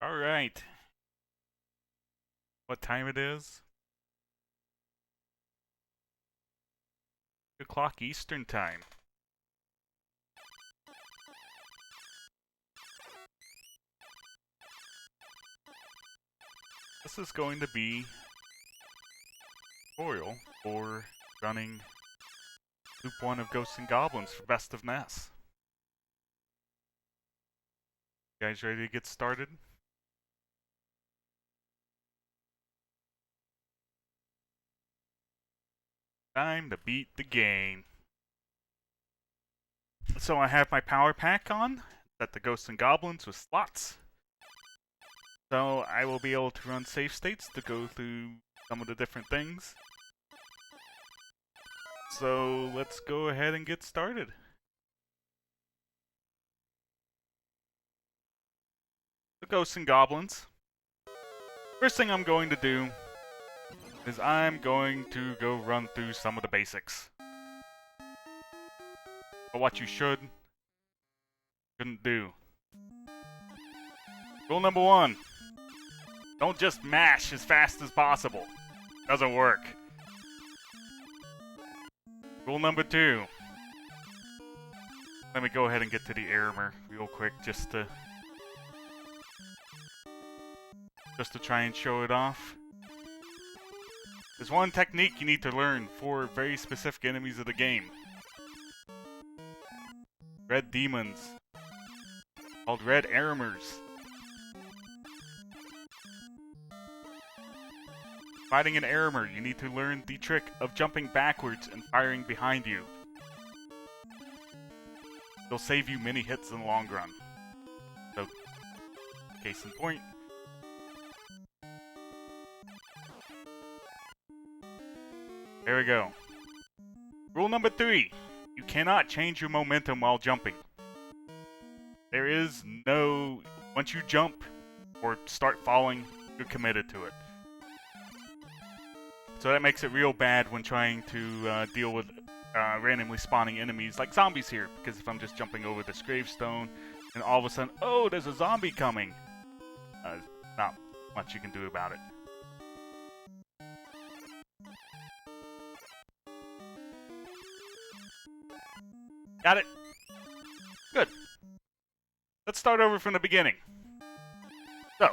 Alright. What time it is? 2 o'clock Eastern time. This is going to be a tutorial for running Loop 1 of Ghosts and Goblins for Best of NES. You guys ready to get started? Time to beat the game. So I have my power pack on, set the Ghosts and Goblins with slots. So I will be able to run save states to go through some of the different things. So let's go ahead and get started. The Ghosts and Goblins. First thing I'm going to do is I'm going to go run through some of the basics. But what you shouldn't do. Rule number 1. Don't just mash as fast as possible. Doesn't work. Rule number 2. Let me go ahead and get to the error real quick just to try and show it off. There's one technique you need to learn for very specific enemies of the game. Red demons. Called red Errors. Fighting an Error, you need to learn the trick of jumping backwards and firing behind you. It'll save you many hits in the long run. So, case in point. There we go. Rule number 3. You cannot change your momentum while jumping. There is no... Once you jump or start falling, you're committed to it. So that makes it real bad when trying to deal with randomly spawning enemies like zombies here. Because if I'm just jumping over this gravestone and all of a sudden, oh, there's a zombie coming. Not much you can do about it. Got it? Good. Let's start over from the beginning. So,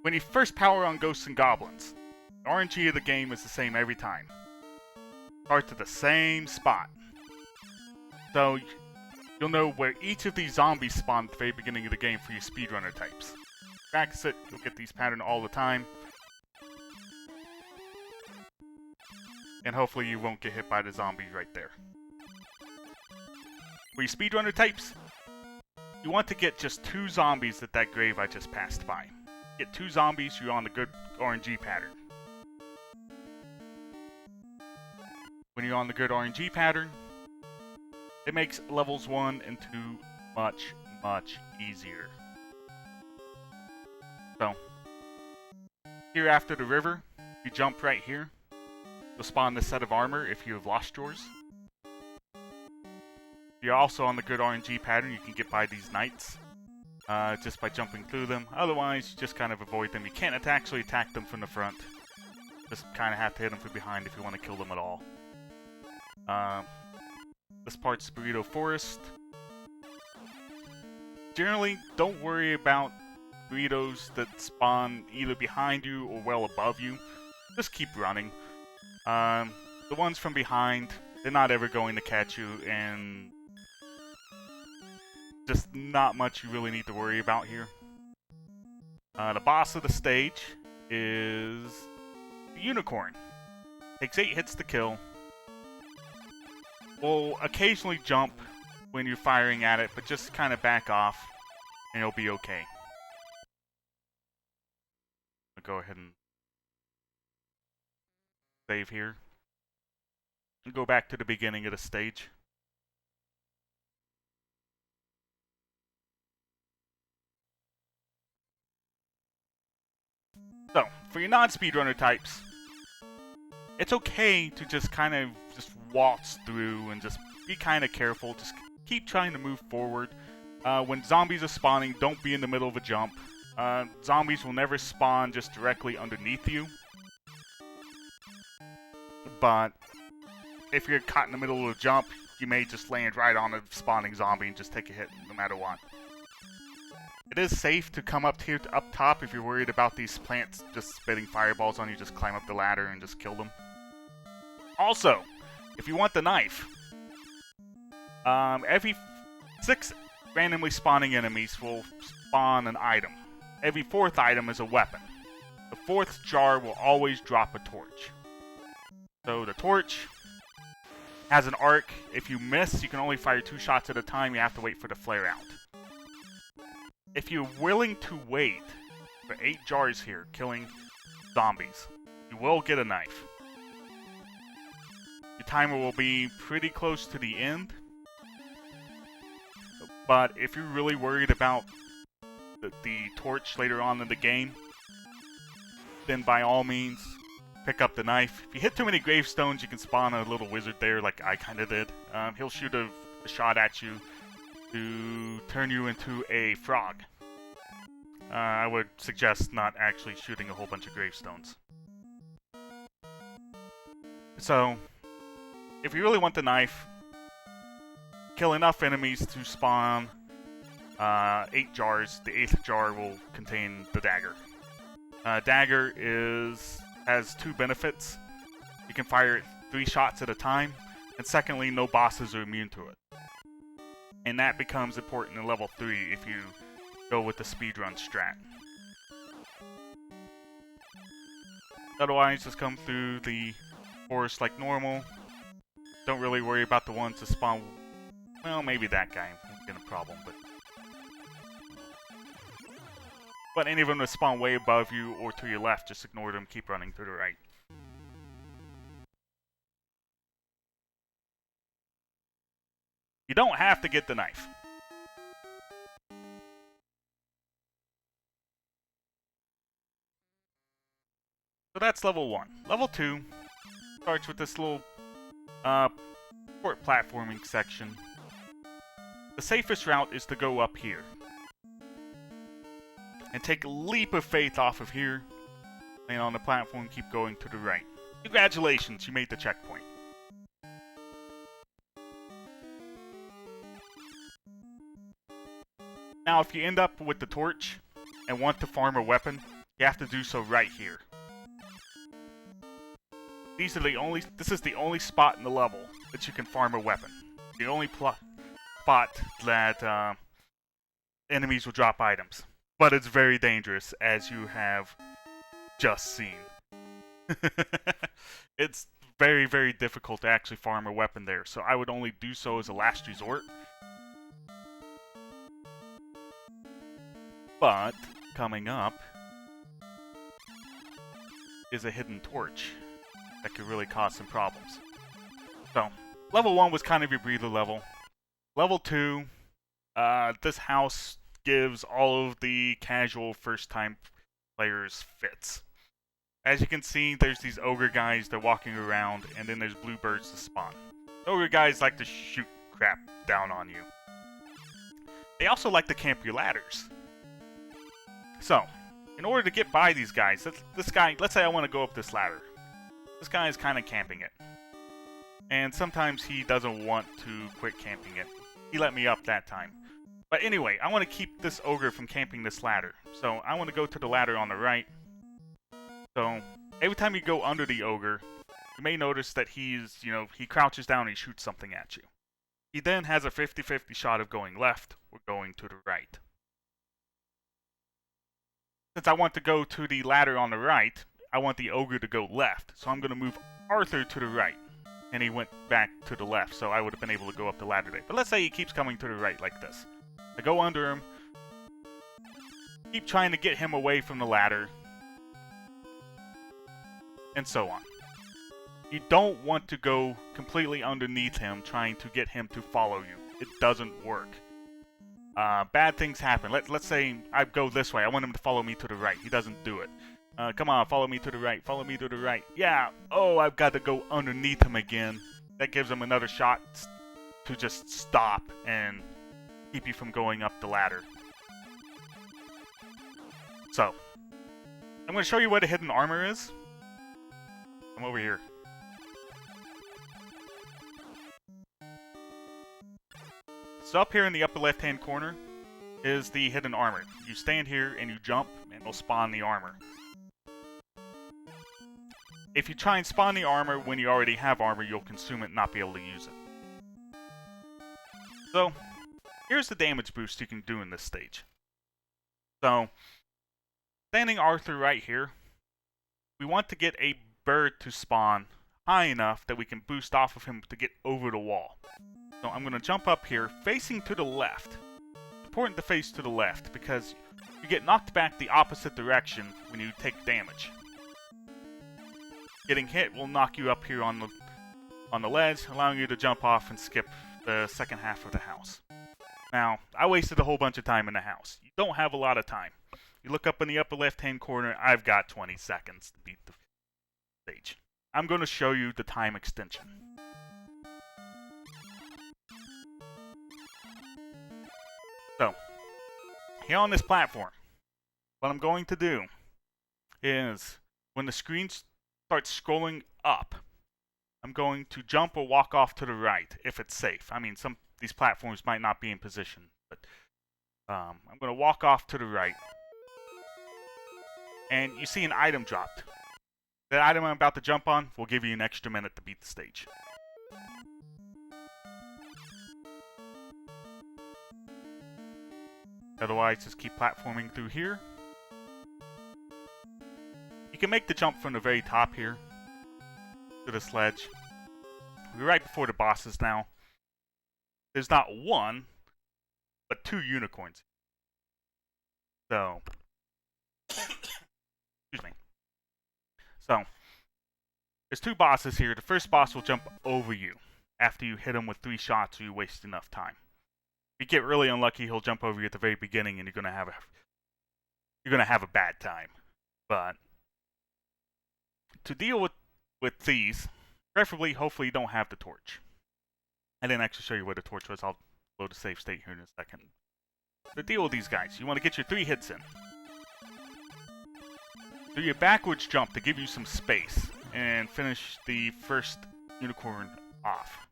when you first power on Ghosts and Goblins, the RNG of the game is the same every time. Starts at the same spot. So, you'll know where each of these zombies spawn at the very beginning of the game for your speedrunner types. Practice it, you'll get these patterns all the time. And hopefully you won't get hit by the zombies right there. For your speedrunner types, you want to get just 2 zombies at that grave I just passed by. Get 2 zombies, you're on the good RNG pattern. When you're on the good RNG pattern, it makes levels 1 and 2 much, much easier. So, here after the river, you jump right here. You'll spawn this set of armor if you have lost yours. If you're also on the good RNG pattern, you can get by these knights just by jumping through them. Otherwise, you just kind of avoid them. You can't actually attack them from the front. Just kind of have to hit them from behind if you want to kill them at all. This part's Burrito Forest. Generally, don't worry about burritos that spawn either behind you or well above you. Just keep running. The ones from behind, they're not ever going to catch you, and just not much you really need to worry about here. The boss of the stage is the Unicorn. Takes 8 hits to kill. Will occasionally jump when you're firing at it, but just kind of back off, and you'll be okay. I'll go ahead and save here. And go back to the beginning of the stage. So, for your non-speedrunner types, it's okay to just kind of waltz through and just be kind of careful. Just keep trying to move forward. When zombies are spawning, don't be in the middle of a jump. Zombies will never spawn just directly underneath you. But if you're caught in the middle of a jump, you may just land right on a spawning zombie and just take a hit no matter what. It is safe to come up here to up top if you're worried about these plants just spitting fireballs on you. Just climb up the ladder and just kill them. Also, if you want the knife, every 6 randomly spawning enemies will spawn an item. Every 4th item is a weapon. The 4th jar will always drop a torch. So the torch has an arc. If you miss, you can only fire 2 shots at a time. You have to wait for the flare out. If you're willing to wait for 8 jars here, killing zombies, you will get a knife. Your timer will be pretty close to the end. But if you're really worried about the torch later on in the game, then by all means, pick up the knife. If you hit too many gravestones, you can spawn a little wizard there like I kind of did. He'll shoot a shot at you to turn you into a frog. I would suggest not actually shooting a whole bunch of gravestones. So, if you really want the knife, kill enough enemies to spawn 8 jars. The 8th jar will contain the dagger. Dagger has 2 benefits. You can fire it 3 shots at a time, and secondly, no bosses are immune to it. And that becomes important in level 3 if you go with the speedrun strat. Otherwise, just come through the forest like normal. Don't really worry about the ones that spawn. Well, maybe that guy won't get a problem, but any of them that spawn way above you or to your left, just ignore them, keep running to the right. You don't have to get the knife. So that's level 1. Level 2 starts with this little port platforming section. The safest route is to go up here and take a leap of faith off of here, land on the platform, keep going to the right. Congratulations, you made the checkpoint. Now, if you end up with the torch and want to farm a weapon, you have to do so right here. This is the only spot in the level that you can farm a weapon. The only spot that enemies will drop items. But it's very dangerous, as you have just seen. It's very, very difficult to actually farm a weapon there, so I would only do so as a last resort. But coming up is a hidden torch that could really cause some problems. So, level 1 was kind of your breather level. Level 2, this house gives all of the casual first-time players fits. As you can see, there's these ogre guys, they're walking around, and then there's bluebirds to spawn. Ogre guys like to shoot crap down on you. They also like to camp your ladders. So, in order to get by these guys, let's say I want to go up this ladder. This guy is kind of camping it. And sometimes he doesn't want to quit camping it. He let me up that time. But anyway, I want to keep this ogre from camping this ladder. So I want to go to the ladder on the right. So every time you go under the ogre, you may notice that he crouches down and he shoots something at you. He then has a 50-50 shot of going left or going to the right. Since I want to go to the ladder on the right, I want the ogre to go left. So I'm going to move Arthur to the right. And he went back to the left, so I would have been able to go up the ladder there. But let's say he keeps coming to the right like this. I go under him, keep trying to get him away from the ladder, and so on. You don't want to go completely underneath him trying to get him to follow you. It doesn't work. Bad things happen. Let's say I go this way. I want him to follow me to the right. He doesn't do it. Come on, follow me to the right. Follow me to the right. Yeah. Oh, I've got to go underneath him again. That gives him another shot to just stop, and keep you from going up the ladder. So, I'm going to show you where the hidden armor is. Come over here. So up here in the upper left-hand corner is the hidden armor. You stand here and you jump, and it'll spawn the armor. If you try and spawn the armor when you already have armor, you'll consume it and not be able to use it. So, here's the damage boost you can do in this stage. So, standing Arthur right here, we want to get a bird to spawn high enough that we can boost off of him to get over the wall. So I'm going to jump up here, facing to the left. It's important to face to the left because you get knocked back the opposite direction when you take damage. Getting hit will knock you up here on the ledge, allowing you to jump off and skip the second half of the house. Now, I wasted a whole bunch of time in the house. You don't have a lot of time. You look up in the upper left-hand corner, I've got 20 seconds to beat the stage. I'm going to show you the time extension. So, here on this platform, what I'm going to do is, when the screen starts scrolling up, I'm going to jump or walk off to the right if it's safe. I mean, some of these platforms might not be in position, but I'm going to walk off to the right. And you see an item dropped. That item I'm about to jump on will give you an extra minute to beat the stage. Otherwise, just keep platforming through here. You can make the jump from the very top here to the sledge. We're right before the bosses now. There's not one, but 2 unicorns. So, excuse me. So, there's 2 bosses here. The first boss will jump over you after you hit him with 3 shots or you waste enough time. If you get really unlucky, he'll jump over you at the very beginning and you're gonna have a bad time. But to deal with these, preferably, hopefully you don't have the torch. I didn't actually show you where the torch was. I'll load a save state here in a second. To deal with these guys, you want to get your 3 hits in. Do your backwards jump to give you some space and finish the first unicorn off.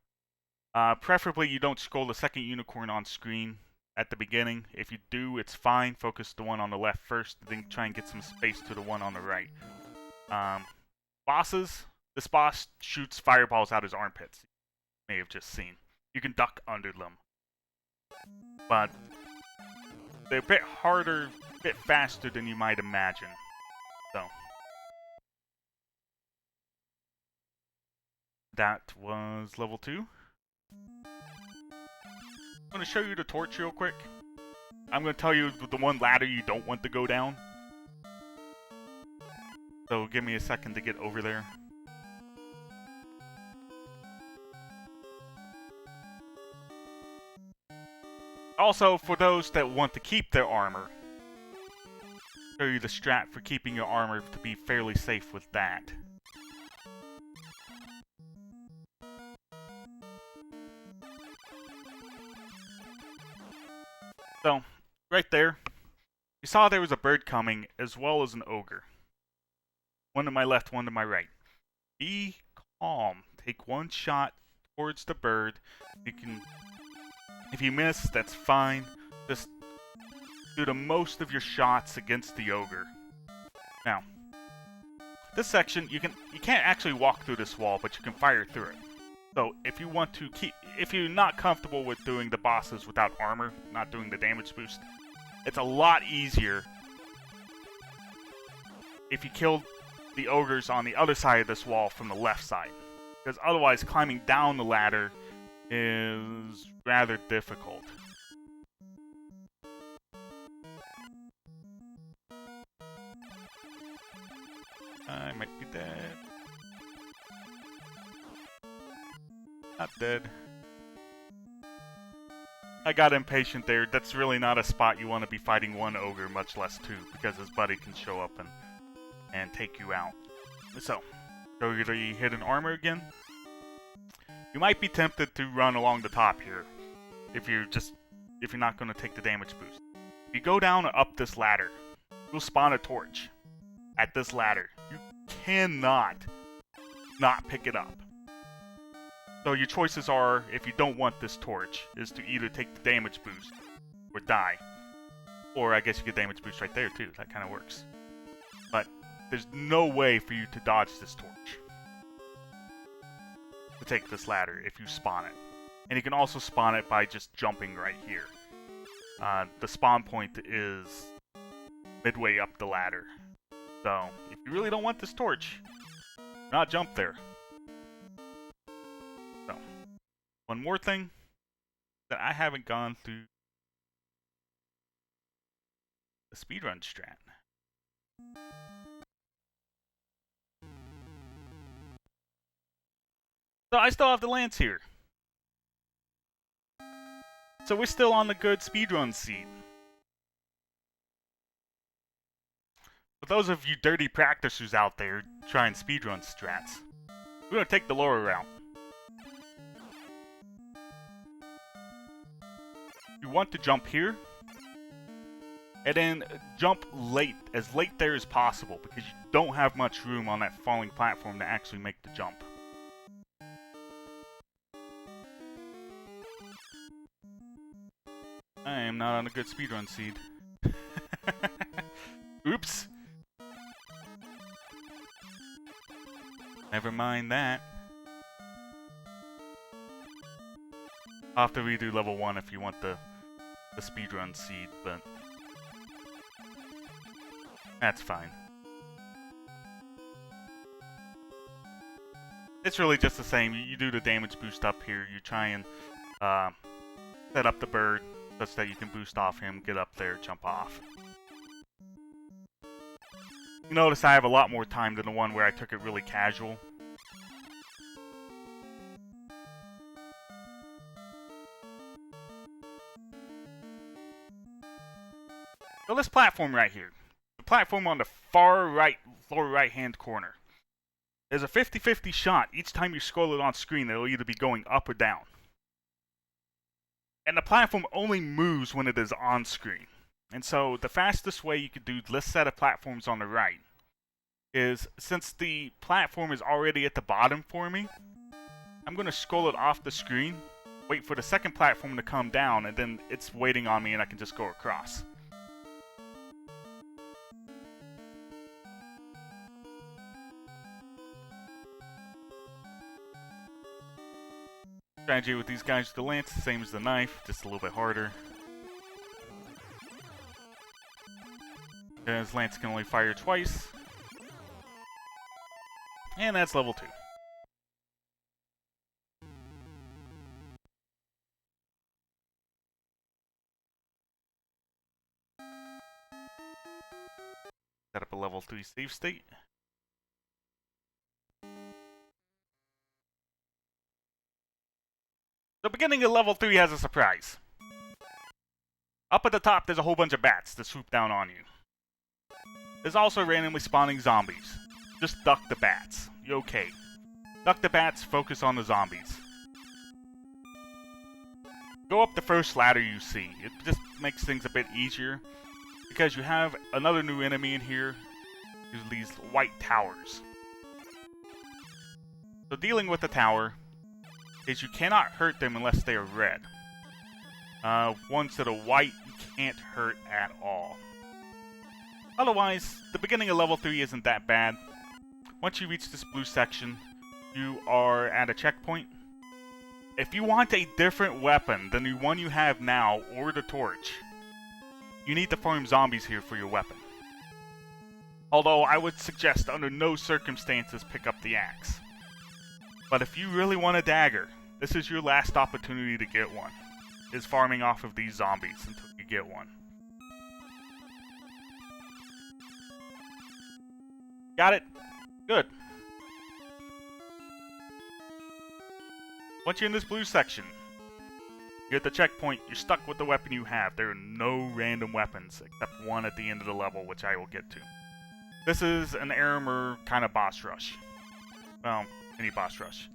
Preferably you don't scroll the second unicorn on screen at the beginning. If you do, it's fine. Focus the one on the left first, then try and get some space to the one on the right. Bosses, this boss shoots fireballs out his armpits. You may have just seen. You can duck under them. But they're a bit harder, a bit faster than you might imagine. So, that was level 2. I'm going to show you the torch real quick. I'm going to tell you the one ladder you don't want to go down. So give me a second to get over there. Also, for those that want to keep their armor, show you the strat for keeping your armor to be fairly safe with that. So, right there, you saw there was a bird coming as well as an ogre. One to my left, one to my right. Be calm. Take one shot towards the bird. If you miss, that's fine. Just do the most of your shots against the ogre. Now, this section, you can't actually walk through this wall, but you can fire through it. So if you want to if you're not comfortable with doing the bosses without armor, not doing the damage boost, it's a lot easier if you kill the ogres on the other side of this wall from the left side. Because otherwise, climbing down the ladder is rather difficult. I might be dead. Not dead. I got impatient there. That's really not a spot you want to be fighting one ogre, much less 2, because his buddy can show up and take you out. So, show you the hidden armor again. You might be tempted to run along the top here. If if you're not going to take the damage boost. If you go down and up this ladder, you'll spawn a torch at this ladder. You cannot not pick it up. So your choices are, if you don't want this torch, is to either take the damage boost or die. Or I guess you get damage boost right there too, that kind of works. But there's no way for you to dodge this torch to take this ladder if you spawn it. And you can also spawn it by just jumping right here. The spawn point is midway up the ladder. So, if you really don't want this torch, not jump there. So, one more thing that I haven't gone through the speedrun strat. So I still have the lance here. So we're still on the good speedrun seat. For those of you dirty practicers out there trying speedrun strats, we're going to take the lower route. You want to jump here, and then jump as late there as possible, because you don't have much room on that falling platform to actually make the jump. I am not on a good speedrun seed. Oops. Never mind that. I'll have to redo level 1 if you want the speedrun seed, but that's fine. It's really just the same. You do the damage boost up here. You try and set up the bird such that you can boost off him, get up there, jump off. You notice I have a lot more time than the one where I took it really casual. So this platform right here, the platform on the far right, lower right hand corner, there's a 50-50 shot each time you scroll it on screen. It'll either be going up or down. And the platform only moves when it is on screen. And so the fastest way you could do this set of platforms on the right is, since the platform is already at the bottom for me, I'm going to scroll it off the screen, wait for the second platform to come down, and then it's waiting on me and I can just go across. Strategy with these guys with the lance, same as the knife, just a little bit harder. Because lance can only fire twice. And that's level 2. Set up a level 3 save state. The beginning of level 3 has a surprise. Up at the top, there's a whole bunch of bats that swoop down on you. There's also randomly spawning zombies. Just duck the bats. You're okay. Duck the bats, focus on the zombies. Go up the first ladder you see. It just makes things a bit easier, because you have another new enemy in here. There's these white towers. So dealing with the tower is you cannot hurt them unless they are red. Ones that are white, you can't hurt at all. Otherwise, the beginning of level 3 isn't that bad. Once you reach this blue section, you are at a checkpoint. If you want a different weapon than the one you have now, or the torch, you need to farm zombies here for your weapon. Although I would suggest under no circumstances pick up the axe. But if you really want a dagger, this is your last opportunity to get one, is farming off of these zombies until you get one. Got it? Good. Once you're in this blue section, you're at the checkpoint, you're stuck with the weapon you have. There are no random weapons except one at the end of the level, which I will get to. This is an Error kind of boss rush. Well, any boss rush.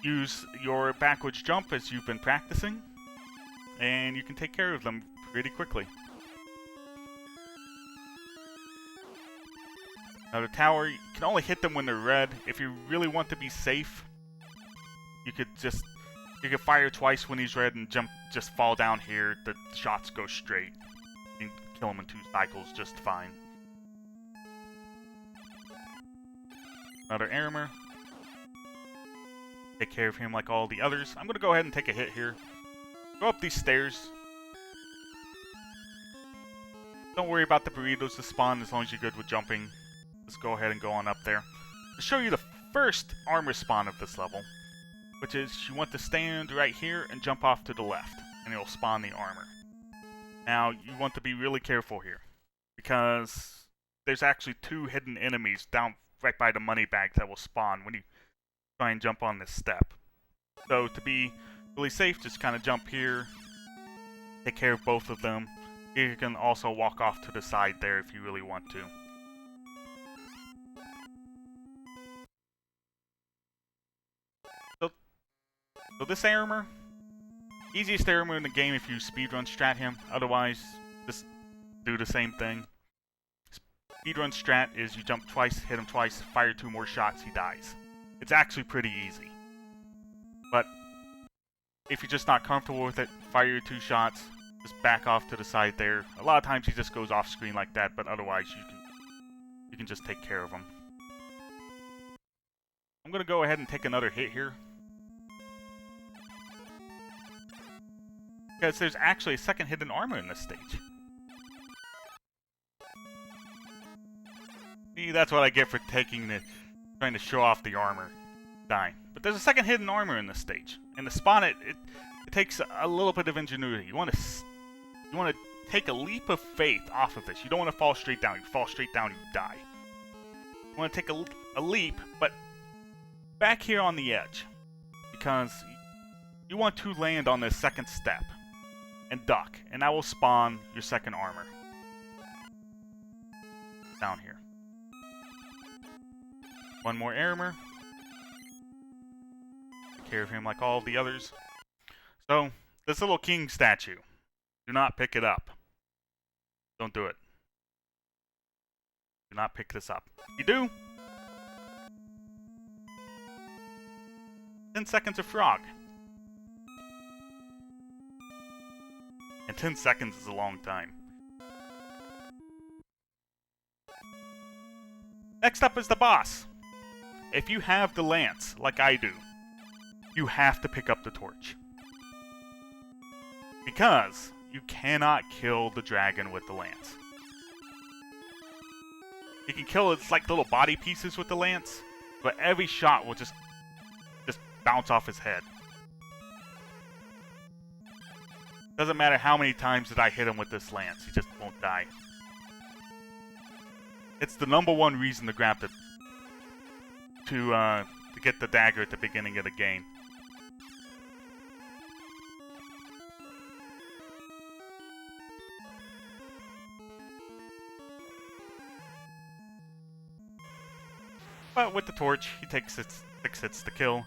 Use your backwards jump as you've been practicing. and you can take care of them pretty quickly. Now the tower, you can only hit them when they're red. If you really want to be safe, you could fire twice when he's red and just fall down here. The shots go straight. You can kill him in 2 cycles just fine. Another armor. Take care of him like all the others. I'm gonna go ahead and take a hit here. Go up these stairs. Don't worry about the burritos to spawn as long as you're good with jumping. Let's go ahead and go on up there. To show you the first armor spawn of this level, which is you want to stand right here and jump off to the left, and it'll spawn the armor. Now, you want to be really careful here, because there's actually 2 hidden enemies down right by the money bag that will spawn when you try and jump on this step. So to be really safe, just kind of jump here, take care of both of them. You can also walk off to the side there if you really want to. So this armor, easiest armor in the game if you speedrun strat him. Otherwise, just do the same thing. Speedrun strat is you jump twice, hit him twice, fire 2 more shots, he dies. It's actually pretty easy. But if you're just not comfortable with it, fire your 2 shots, just back off to the side there. A lot of times he just goes off screen like that, but otherwise you can just take care of him. I'm gonna go ahead and take another hit here. Because there's actually a second hidden armor in this stage. See, that's what I get for trying to show off the armor. Dying. But there's a second hidden armor in this stage. And to spawn it, it takes a little bit of ingenuity. You want to take a leap of faith off of this. You don't want to fall straight down. You fall straight down, you die. You want to take a leap, but back here on the edge. Because you want to land on this second step. And duck, and that will spawn your second armor. Down here. 1 more armor. Take care of him like all the others. So, this little king statue. Do not pick it up. Don't do it. Do not pick this up. You do? 10 seconds of frog. And 10 seconds is a long time. Next up is the boss. If you have the lance, like I do, you have to pick up the torch. Because you cannot kill the dragon with the lance. You can kill its like little body pieces with the lance, but every shot will just bounce off his head. Doesn't matter how many times that I hit him with this lance, he just won't die. It's the #1 reason to grab to get the dagger at the beginning of the game. But with the torch, he takes 6 hits to kill.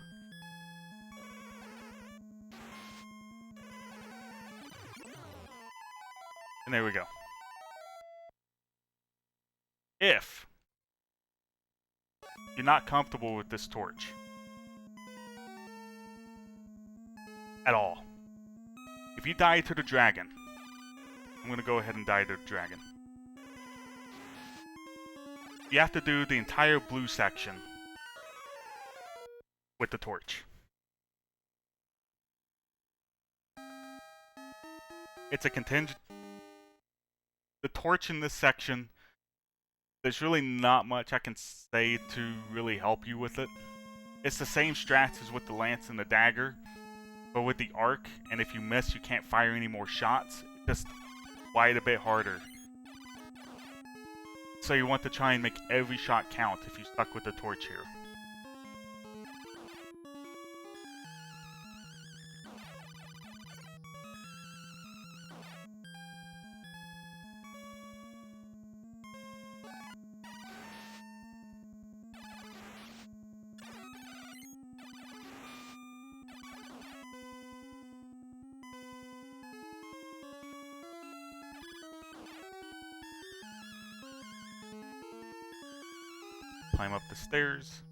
And there we go. If you're not comfortable with this torch at all, if you die to the dragon, I'm going to go ahead and die to the dragon. You have to do the entire blue section with the torch. It's a contingent. The torch in this section, there's really not much I can say to really help you with it. It's the same strats as with the lance and the dagger, but with the arc, and if you miss, you can't fire any more shots. Just fight a bit harder. So you want to try and make every shot count if you stuck with the torch here. climb up the stairs.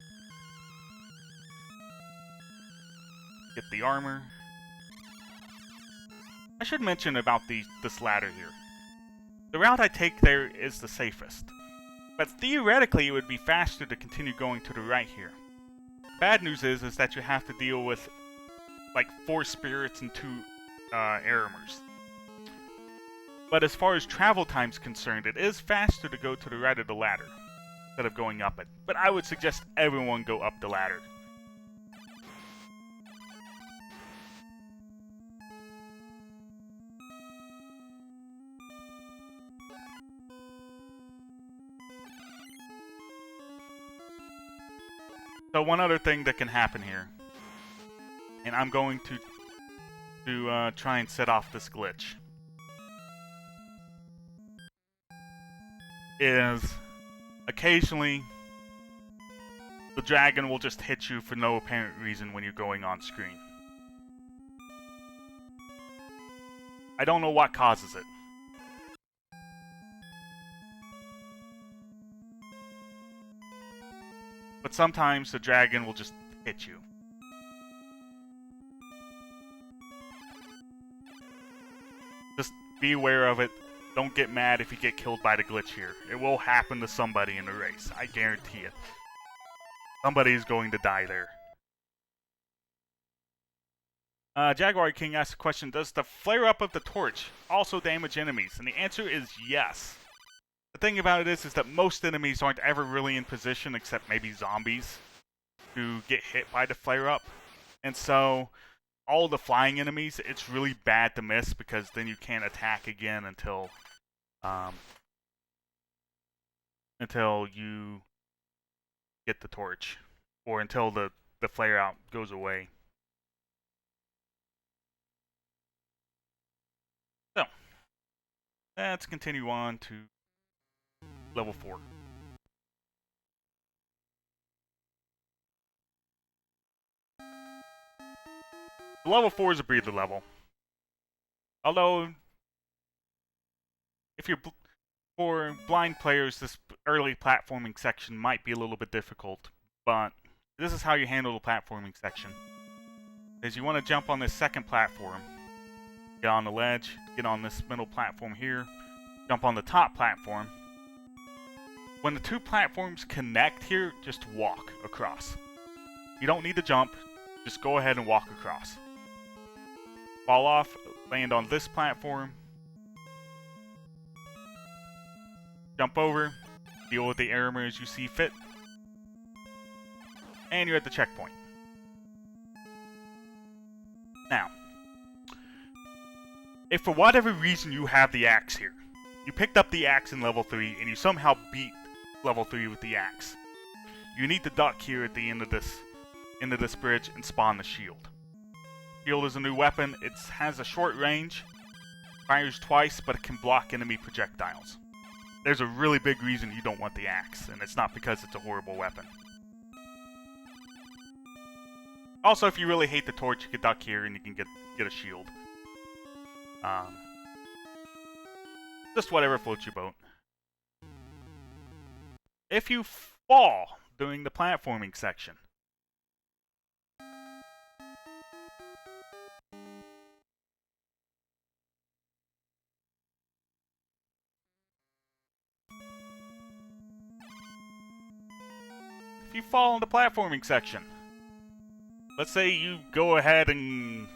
Get the armor. I should mention about this ladder here. The route I take there is the safest, but theoretically it would be faster to continue going to the right here. Bad news is that you have to deal with like 4 spirits and 2 Errors. But as far as travel time's concerned, it is faster to go to the right of the ladder instead of going up it. But I would suggest everyone go up the ladder. So one other thing that can happen here, and I'm going to try and set off this glitch, is occasionally the dragon will just hit you for no apparent reason when you're going on screen. I don't know what causes it. But sometimes the dragon will just hit you. Just be aware of it. Don't get mad if you get killed by the glitch here. It will happen to somebody in the race. I guarantee it. Somebody is going to die there. Jaguar King asked a question, does the flare up of the torch also damage enemies? And the answer is yes. The thing about it is that most enemies aren't ever really in position, except maybe zombies, to get hit by the flare-up. And so, all the flying enemies, it's really bad to miss, because then you can't attack again until you get the torch, or until the flare-out goes away. So, let's continue on to level 4. Level 4 is a breather level. Although, if you're for blind players, this early platforming section might be a little bit difficult, but this is how you handle the platforming section. Is you want to jump on this second platform, get on the ledge, get on this middle platform here, jump on the top platform. When the 2 platforms connect here, just walk across. You don't need to jump, just go ahead and walk across. Fall off, land on this platform, jump over, deal with the error as you see fit, and you're at the checkpoint. Now, if for whatever reason you have the axe here, you picked up the axe in level 3 and you somehow beat level 3 with the axe, you need to duck here at the end of this bridge and spawn the shield. Shield is a new weapon. It has a short range, fires twice, but it can block enemy projectiles. There's a really big reason you don't want the axe, and it's not because it's a horrible weapon. Also, if you really hate the torch, you can duck here and you can get a shield. Just whatever floats your boat. If you fall during the platforming section, let's say you go ahead and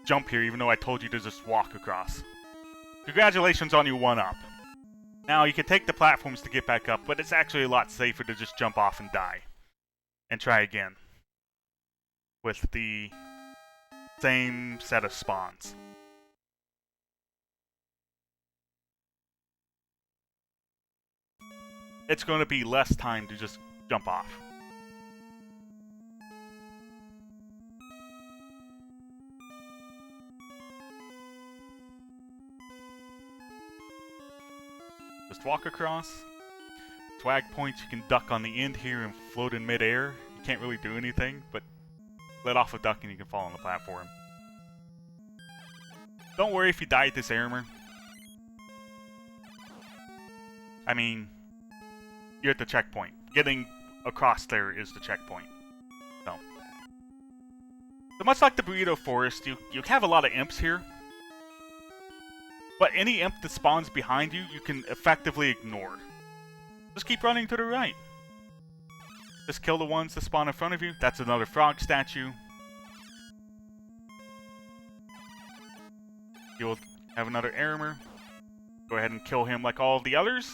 jump here, even though I told you to just walk across. Congratulations on your 1-up. Now, you can take the platforms to get back up, but it's actually a lot safer to just jump off and die. And try again. With the same set of spawns. It's going to be less time to just jump off. Just walk across. Swag points, you can duck on the end here and float in midair. You can't really do anything, but let off a duck and you can fall on the platform. Don't worry if you die at this error. I mean, you're at the checkpoint. Getting across there is the checkpoint. So much like the Burrito Forest, you have a lot of imps here. But any imp that spawns behind you, you can effectively ignore. Just keep running to the right. Just kill the ones that spawn in front of you. That's another frog statue. You'll have another Error. Go ahead and kill him like all of the others.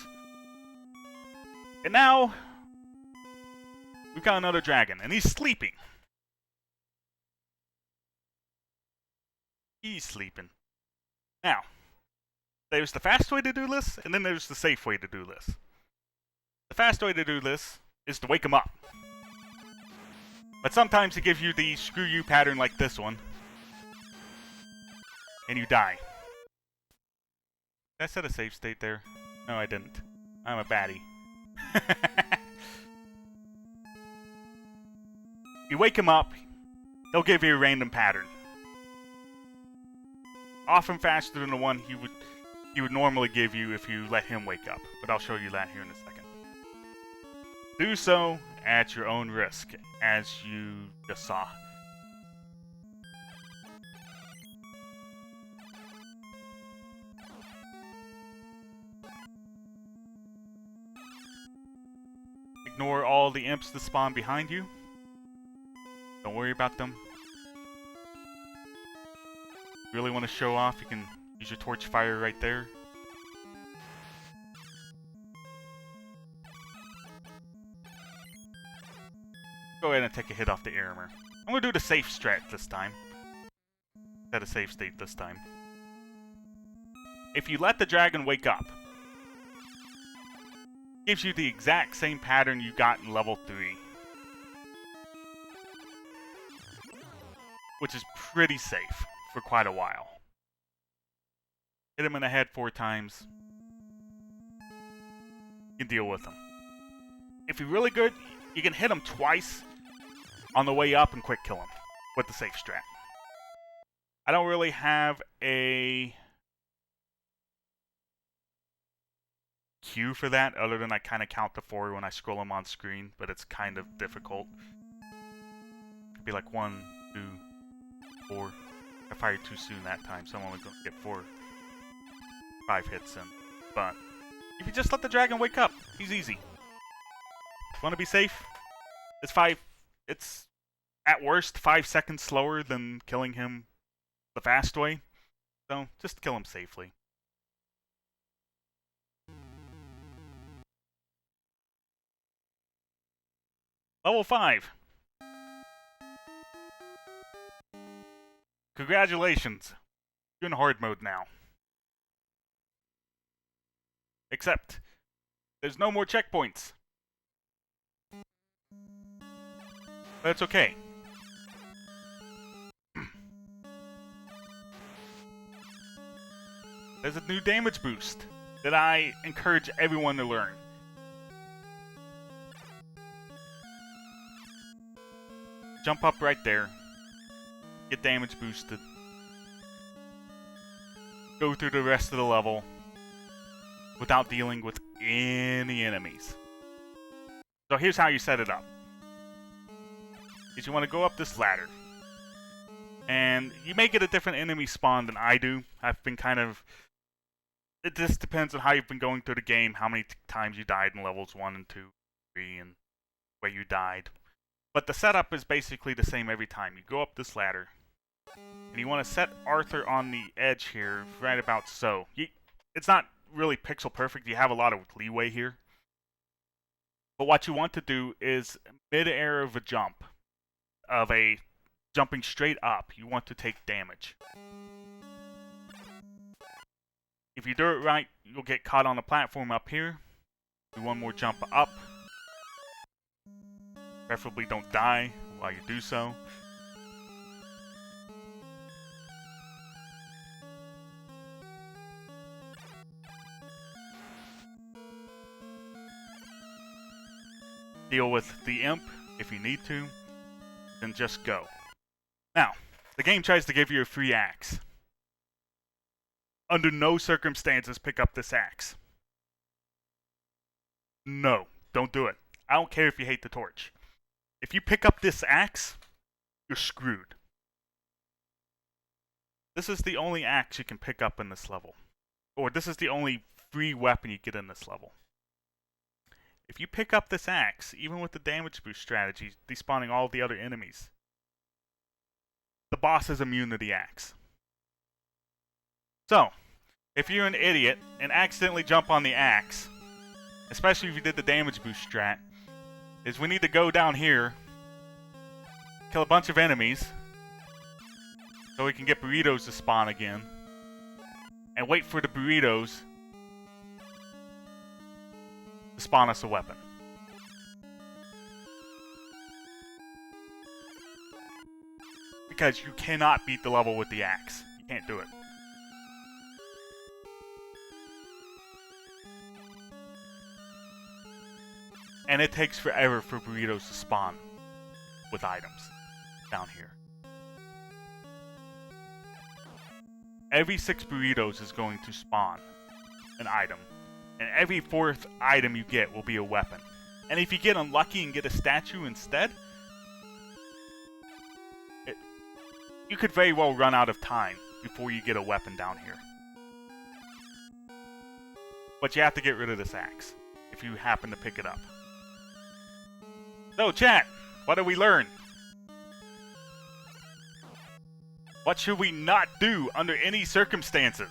And now, we've got another dragon, and he's sleeping. He's sleeping. Now, there's the fast way to do this, and then there's the safe way to do this. The fast way to do this is to wake him up. But sometimes it gives you the screw you pattern like this one. And you die. Did I set a save state there? No, I didn't. I'm a baddie. You wake him up, he'll give you a random pattern. Often faster than the one he would normally give you if you let him wake up. But I'll show you that here in a second. Do so at your own risk, as you just saw. Ignore all the imps that spawn behind you. Don't worry about them. If you really want to show off, you can use your torch fire right there. Go ahead and take a hit off the Error. I'm going to do the safe strat this time. Set a safe state this time. If you let the dragon wake up, it gives you the exact same pattern you got in level 3. Which is pretty safe for quite a while. Hit him in the head 4 times. You can deal with him. If you're really good, you can hit him twice on the way up and quick kill him with the safe strat. I don't really have a cue for that, other than I kind of count to 4 when I scroll them on screen, but it's kind of difficult. It'd be like 1, 2, 4. I fired too soon that time, so I'm only going to get 5 hits in. But if you just let the dragon wake up, he's easy. Want to be safe? It's at worst 5 seconds slower than killing him the fast way. So just kill him safely. Level 5. Congratulations. You're in hard mode now. Except, there's no more checkpoints. That's okay. There's a new damage boost that I encourage everyone to learn. Jump up right there. Get damage boosted. Go through the rest of the level without dealing with any enemies. So here's how you set it up. Is you want to go up this ladder. And you may get a different enemy spawn than I do. I've been kind of... It just depends on how you've been going through the game, how many times you died in levels 1 and 2, 3, and where you died. But the setup is basically the same every time. You go up this ladder. And you want to set Arthur on the edge here, right about so. It's not really pixel perfect. You have a lot of leeway here. But what you want to do is, mid-air of a jump, of a jumping straight up, you want to take damage. If you do it right, you'll get caught on the platform up here. Do one more jump up. Preferably don't die while you do so. Deal with the imp if you need to, then just go. Now, the game tries to give you a free axe. Under no circumstances pick up this axe. No, don't do it. I don't care if you hate the torch. If you pick up this axe, you're screwed. This is the only axe you can pick up in this level. Or this is the only free weapon you get in this level. If you pick up this axe, even with the damage boost strategy, despawning all the other enemies, the boss is immune to the axe. So, if you're an idiot and accidentally jump on the axe, especially if you did the damage boost strat, is we need to go down here, kill a bunch of enemies, so we can get burritos to spawn again, and wait for the burritos to spawn us a weapon. Because you cannot beat the level with the axe. You can't do it. And it takes forever for burritos to spawn with items down here. Every 6 burritos is going to spawn an item. And every 4th item you get will be a weapon. And if you get unlucky and get a statue instead, you could very well run out of time before you get a weapon down here. But you have to get rid of this axe if you happen to pick it up. So chat, what did we learn? What should we not do under any circumstances?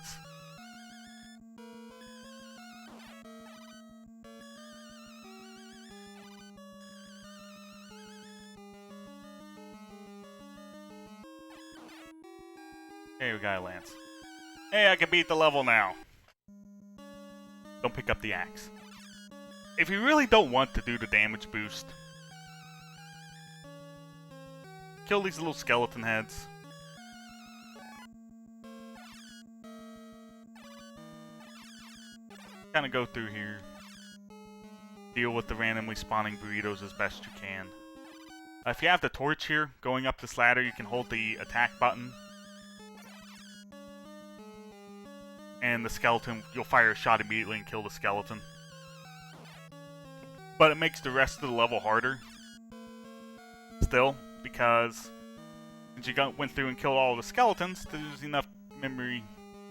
Hey, we got a lance. Hey, I can beat the level now. Don't pick up the axe. If you really don't want to do the damage boost, kill these little skeleton heads. Kind of go through here. Deal with the randomly spawning burritos as best you can. If you have the torch here, going up this ladder, you can hold the attack button. And the skeleton, you'll fire a shot immediately and kill the skeleton. But it makes the rest of the level harder. Still, because since you went through and killed all the skeletons, there's enough memory,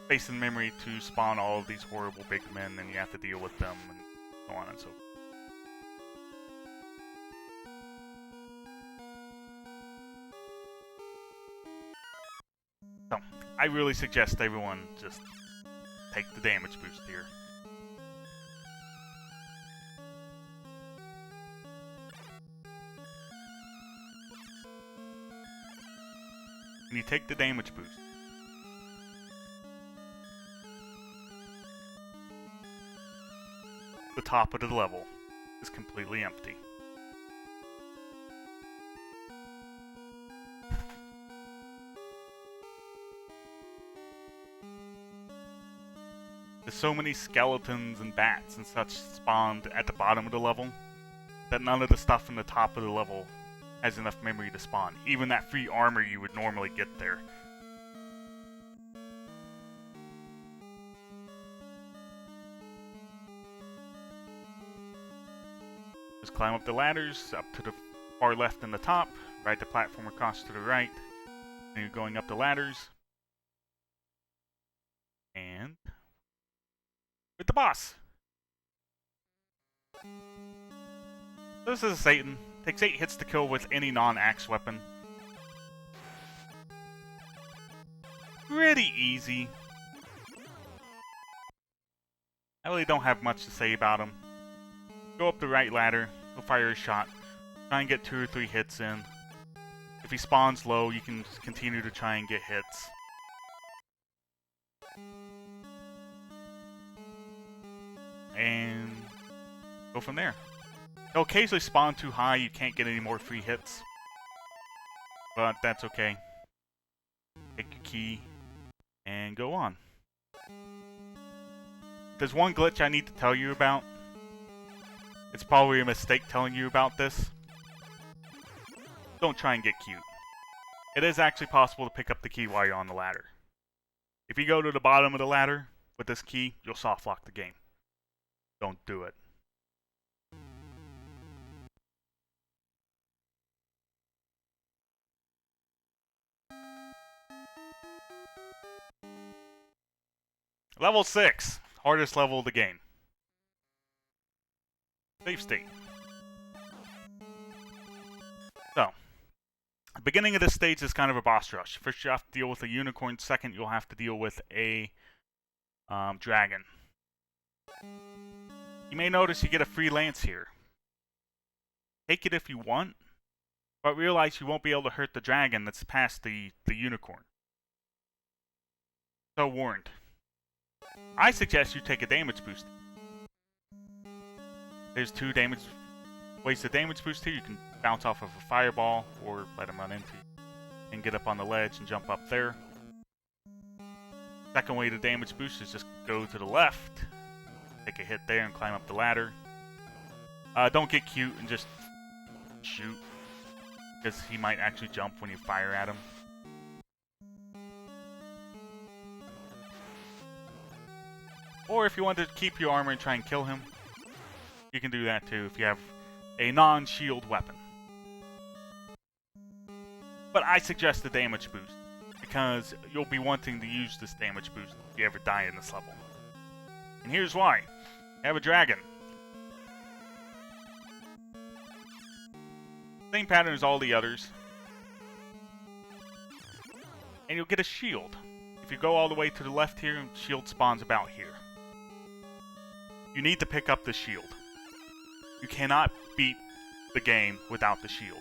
space in memory to spawn all of these horrible big men, and you have to deal with them, and so on and so forth. So, I really suggest everyone just take the damage boost here. And you take the damage boost. The top of the level is completely empty. There's so many skeletons and bats and such spawned at the bottom of the level that none of the stuff in the top of the level has enough memory to spawn. Even that free armor you would normally get there. Just climb up the ladders, up to the far left and the top, ride the platform across to the right, and you're going up the ladders. And with the boss. This is Satan. Takes 8 hits to kill with any non-axe weapon. Pretty easy. I really don't have much to say about him. Go up the right ladder, he'll fire a shot. Try and get 2 or 3 hits in. If he spawns low, you can just continue to try and get hits. And go from there. He'll occasionally spawn too high, you can't get any more free hits. But that's okay. Take your key and go on. There's one glitch I need to tell you about. It's probably a mistake telling you about this. Don't try and get cute. It is actually possible to pick up the key while you're on the ladder. If you go to the bottom of the ladder with this key, you'll soft lock the game. Don't do it. Level 6. Hardest level of the game. Save state. So, the beginning of this stage is kind of a boss rush. First you have to deal with a unicorn. Second, you'll have to deal with a dragon. You may notice you get a free lance here. Take it if you want, but realize you won't be able to hurt the dragon that's past the unicorn. So warned. I suggest you take a damage boost. There's 2 ways to damage boost here. You can bounce off of a fireball or let him run into you and get up on the ledge and jump up there. Second way to damage boost is just go to the left, take a hit there and climb up the ladder. Don't get cute and just shoot, because he might actually jump when you fire at him. Or if you want to keep your armor and try and kill him, you can do that too if you have a non-shield weapon. But I suggest the damage boost, because you'll be wanting to use this damage boost if you ever die in this level. And here's why. You have a dragon. Same pattern as all the others. And you'll get a shield. If you go all the way to the left here, shield spawns about here. You need to pick up the shield. You cannot beat the game without the shield.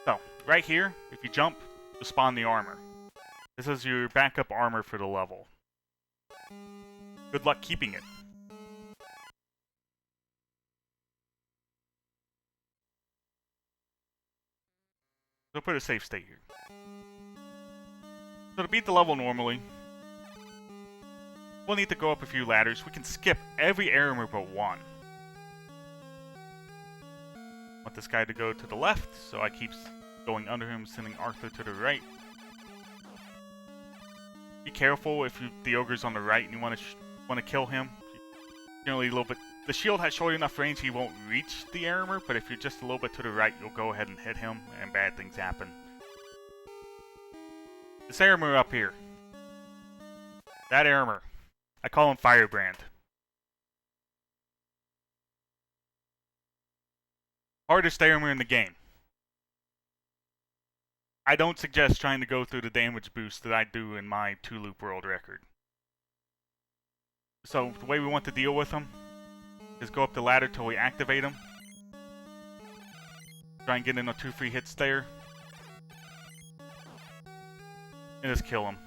So, right here, if you jump, you'll spawn the armor. This is your backup armor for the level. Good luck keeping it. So put a safe state here. So to beat the level normally, we'll need to go up a few ladders. We can skip every armor but one. Want this guy to go to the left, so I keep going under him, sending Arthur to the right. Be careful if the ogre's on the right and you want to kill him. Generally a little bit. The shield has short enough range he won't reach the armor, but if you're just a little bit to the right, you'll go ahead and hit him, and bad things happen. This armor up here. That armor. I call him Firebrand. Hardest armor in the game. I don't suggest trying to go through the damage boost that I do in my 2-loop world record. So, the way we want to deal with him is go up the ladder till we activate him. Try and get in 2 free hits there. And just kill him.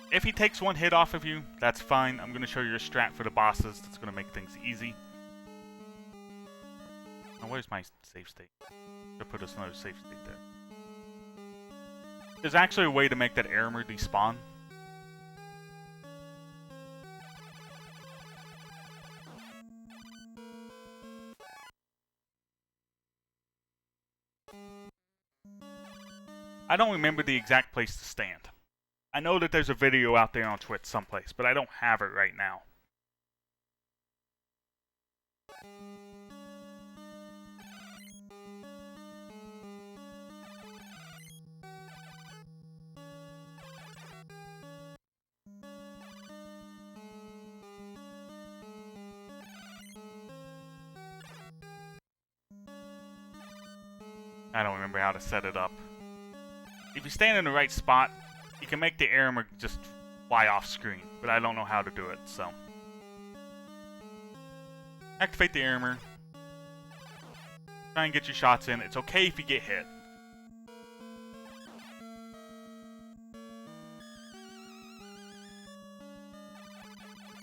If he takes 1 hit off of you, that's fine. I'm going to show you a strat for the bosses that's going to make things easy. Now, where's my save state? Should put us another save state there. There's actually a way to make that armor despawn. I don't remember the exact place to stand. I know that there's a video out there on Twitch someplace, but I don't have it right now. I don't remember how to set it up. If you stand in the right spot, you can make the armor just fly off screen, but I don't know how to do it, so. Activate the armor. Try and get your shots in. It's okay if you get hit.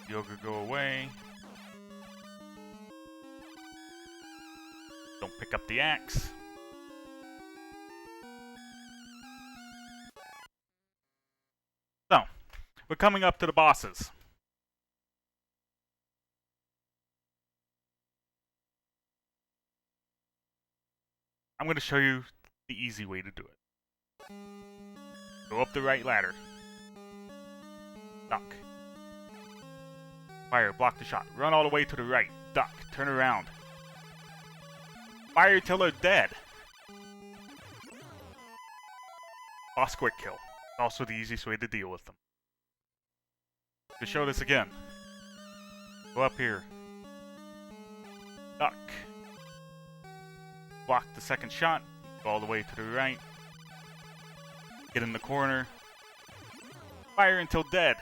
The ogre go away. Don't pick up the axe. So, we're coming up to the bosses. I'm going to show you the easy way to do it. Go up the right ladder. Duck. Fire, block the shot. Run all the way to the right. Duck, turn around. Fire till they're dead. Boss quick kill. Also the easiest way to deal with them. To show this again. Go up here. Duck. Block the second shot. Go all the way to the right. Get in the corner. Fire until dead.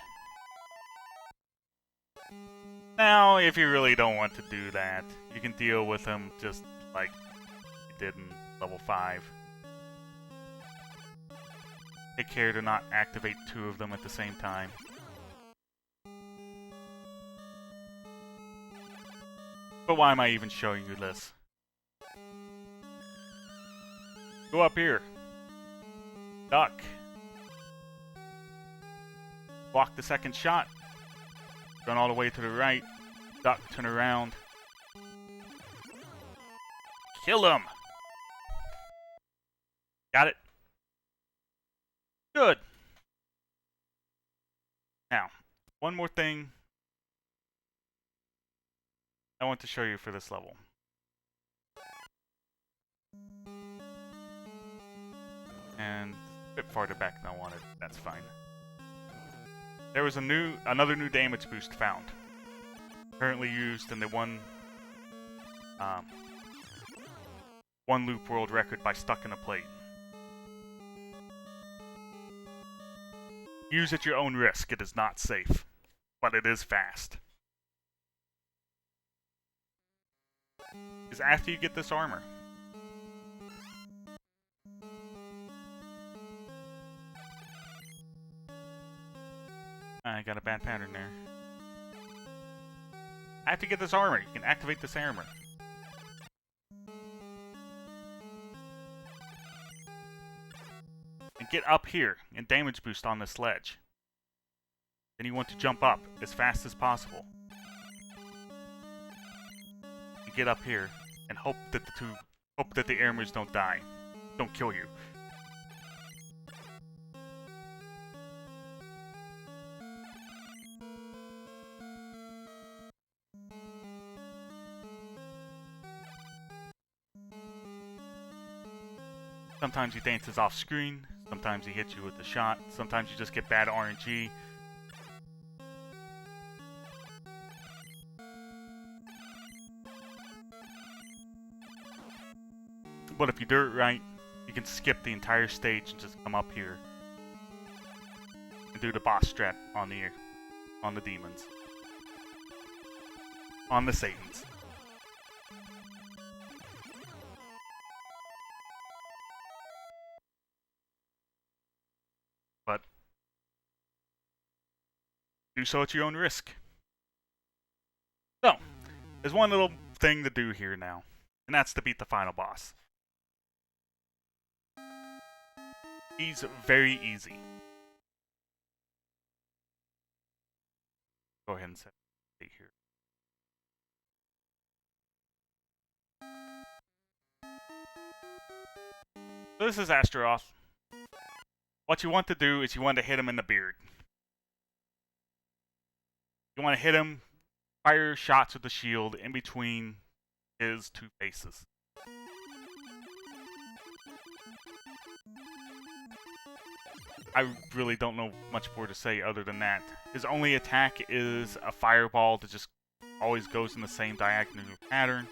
Now, if you really don't want to do that, you can deal with them just like you did in level 5. Take care to not activate 2 of them at the same time. But why am I even showing you this? Go up here. Duck. Block the second shot. Run all the way to the right. Duck, turn around. Kill him! Got it? Good. Now, one more thing I want to show you for this level. And a bit farther back than I wanted. That's fine. There was another new damage boost found. Currently used in the one loop world record by Stuck in a Plate. Use at your own risk. It is not safe, but it is fast. Is after you get this armor. I got a bad pattern there. After you get this armor, you can activate this armor. And get up here and damage boost on this ledge. Then you want to jump up as fast as possible. You get up here and hope that the armors don't die. Don't kill you. Sometimes he dances off screen, sometimes he hits you with a shot, sometimes you just get bad RNG. But if you do it right, you can skip the entire stage and just come up here and do the boss strat on the demons. On the Satans. But do so at your own risk. So, there's one little thing to do here now, and that's to beat the final boss. He's very easy. Go ahead and set it here. So this is Astaroth. What you want to do is you want to hit him in the beard. You want to hit him, fire shots with the shield in between his 2 faces. I really don't know much more to say other than that. His only attack is a fireball that just always goes in the same diagonal pattern.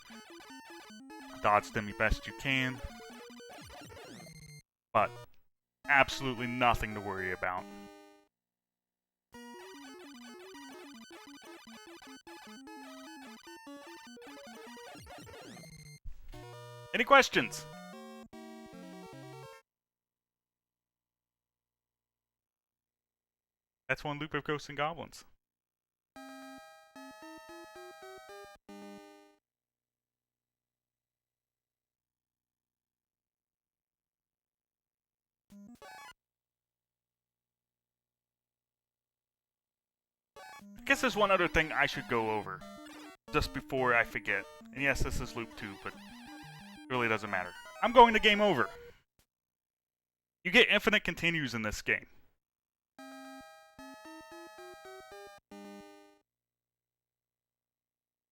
Dodge them as best you can. But absolutely nothing to worry about. Any questions? That's one loop of Ghosts and Goblins. I guess there's one other thing I should go over, just before I forget. And yes, this is loop 2, but it really doesn't matter. I'm going to game over. You get infinite continues in this game.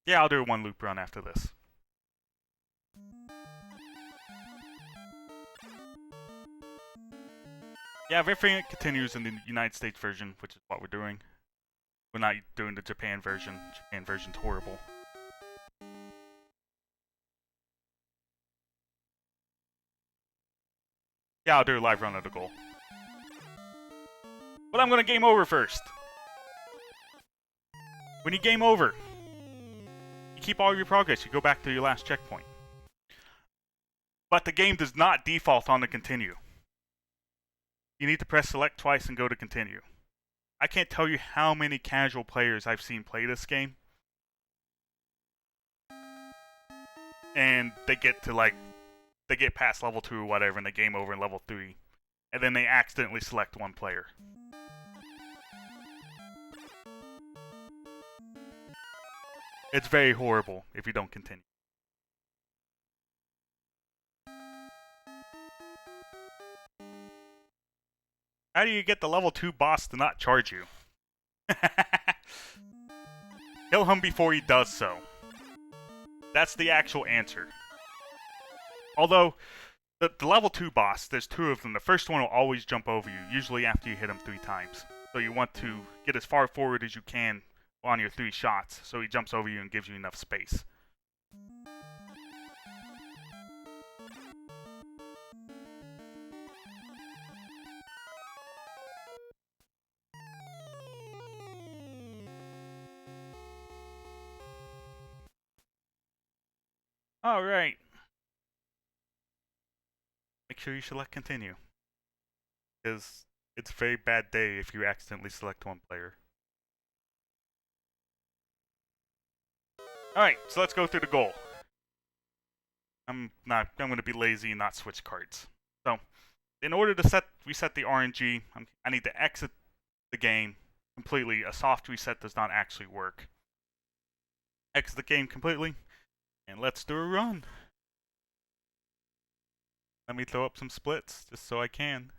Yeah, I'll do a 1 loop run after this. Yeah, everything continues in the United States version, which is what we're doing. We're not doing the Japan version. Japan version's horrible. Yeah, I'll do a live run of the goal. But I'm gonna game over first. When you game over, you keep all your progress. You go back to your last checkpoint. But the game does not default on the continue. You need to press select twice and go to continue. I can't tell you how many casual players I've seen play this game. And they get to they get past level 2 or whatever and they game over in level 3. And then they accidentally select one player. It's very horrible if you don't continue. How do you get the level 2 boss to not charge you? Kill him before he does so. That's the actual answer. Although, the level 2 boss, there's 2 of them. The first one will always jump over you, usually after you hit him 3 times. So you want to get as far forward as you can on your 3 shots, so he jumps over you and gives you enough space. Alright. Make sure you select continue. Because it's a very bad day if you accidentally select one player. Alright, so let's go through the goal. I'm going to be lazy and not switch cards. So, in order to reset the RNG, I need to exit the game completely. A soft reset does not actually work. Exit the game completely, and let's do a run. Let me throw up some splits, just so I can.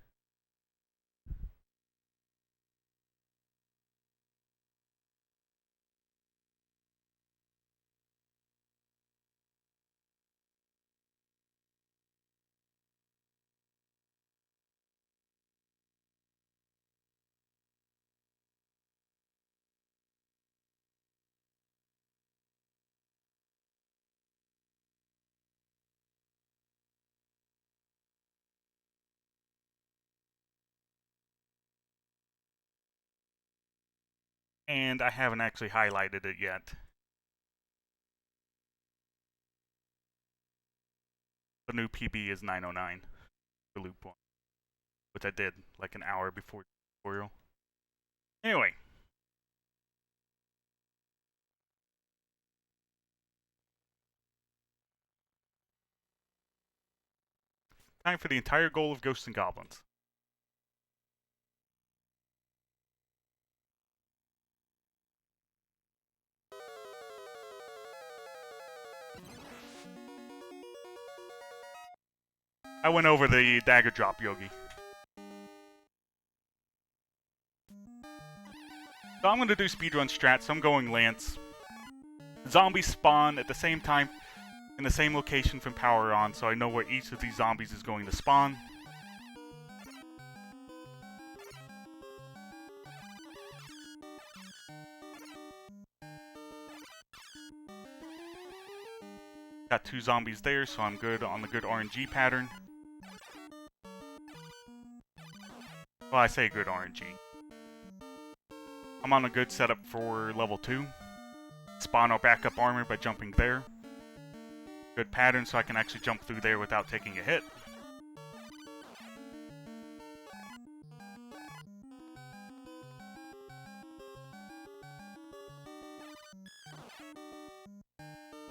And I haven't actually highlighted it yet. The new PB is 909, the loop one, which I did like an hour before the tutorial. Anyway. Time for the entire goal of Ghosts and Goblins. I went over the dagger drop, Yogi. So I'm going to do speedrun strat, so I'm going Lance. Zombies spawn at the same time in the same location from power on, so I know where each of these zombies is going to spawn. Got 2 zombies there, so I'm good on the good RNG pattern. Well, I say good RNG. I'm on a good setup for level 2. Spawn our backup armor by jumping there. Good pattern so I can actually jump through there without taking a hit.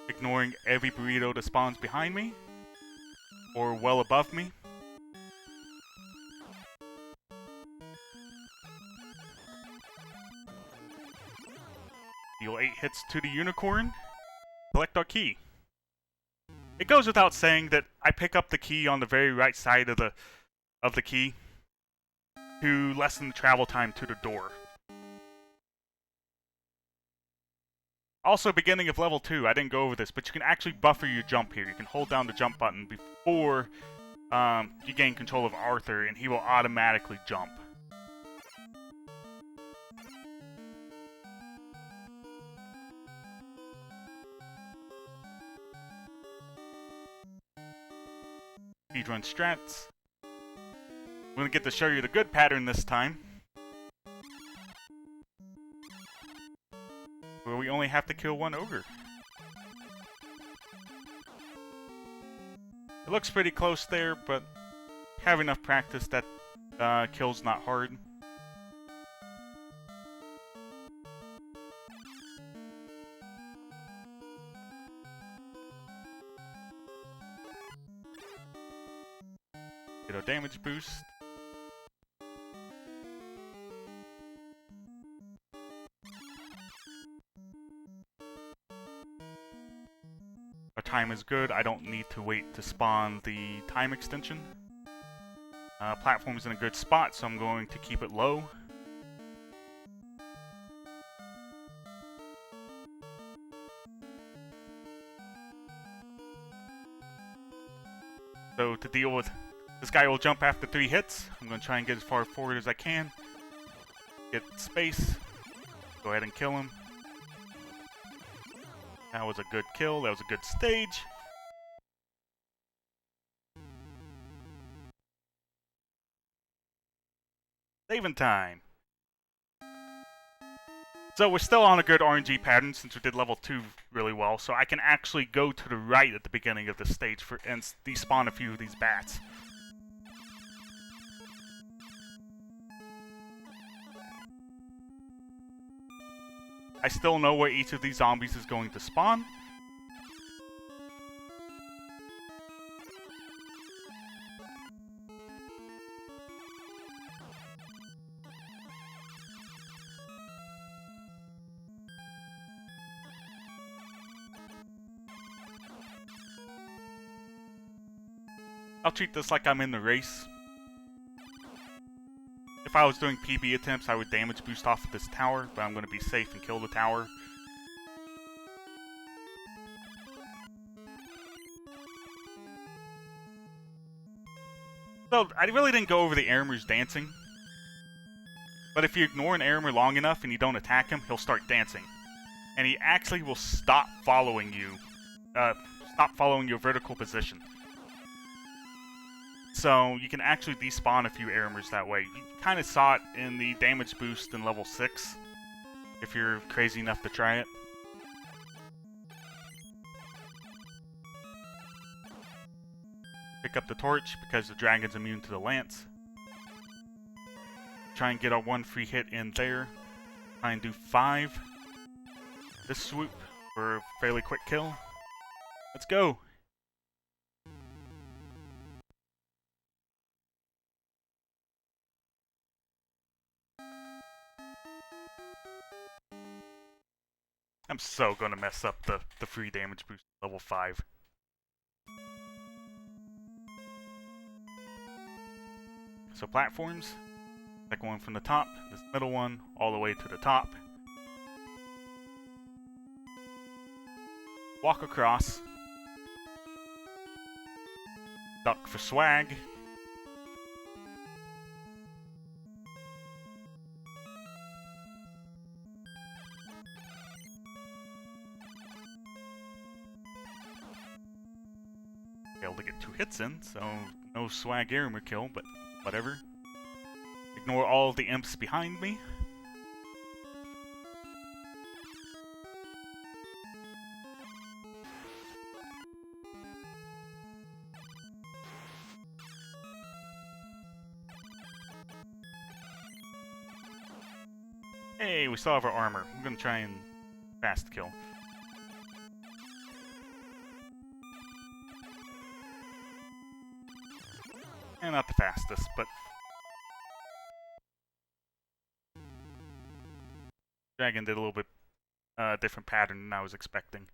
Ignoring every burrito that spawns behind me or well above me. Deal 8 hits to the unicorn. Collect our key. It goes without saying that I pick up the key on the very right side of the key to lessen the travel time to the door. Also, beginning of level 2, I didn't go over this, but you can actually buffer your jump here. You can hold down the jump button before you gain control of Arthur, and he will automatically jump. Speedrun strats. I'm gonna get to show you the good pattern this time, where we only have to kill one ogre. It looks pretty close there, but have enough practice that kill's not hard. Get a damage boost. Our time is good. I don't need to wait to spawn the time extension. Platform's in a good spot, so I'm going to keep it low. So to deal with this guy will jump after 3 hits. I'm going to try and get as far forward as I can. Get space. Go ahead and kill him. That was a good kill. That was a good stage. Saving time. So we're still on a good RNG pattern since we did level 2 really well. So I can actually go to the right at the beginning of the stage and despawn a few of these bats. I still know where each of these zombies is going to spawn. I'll treat this like I'm in the race. If I was doing PB attempts, I would damage boost off of this tower, but I'm going to be safe and kill the tower. So, I really didn't go over the Aramir's dancing. But if you ignore an Aramir long enough and you don't attack him, he'll start dancing. And he actually will stop following you. Stop following your vertical position. So, you can actually despawn a few Aramirs that way. You kind of saw it in the damage boost in level 6, if you're crazy enough to try it. Pick up the torch, because the dragon's immune to the lance. Try and get our 1 free hit in there. Try and do 5. This swoop for a fairly quick kill. Let's go! I'm so gonna mess up the free damage boost level 5. So platforms. Second one from the top, this middle one, all the way to the top. Walk across. Duck for swag. Able to get 2 hits in, so no swag Aramir kill, but whatever. Ignore all of the imps behind me. Hey, we still have our armor. I'm gonna try and fast kill. And not the fastest, but Dragon did a little bit different pattern than I was expecting.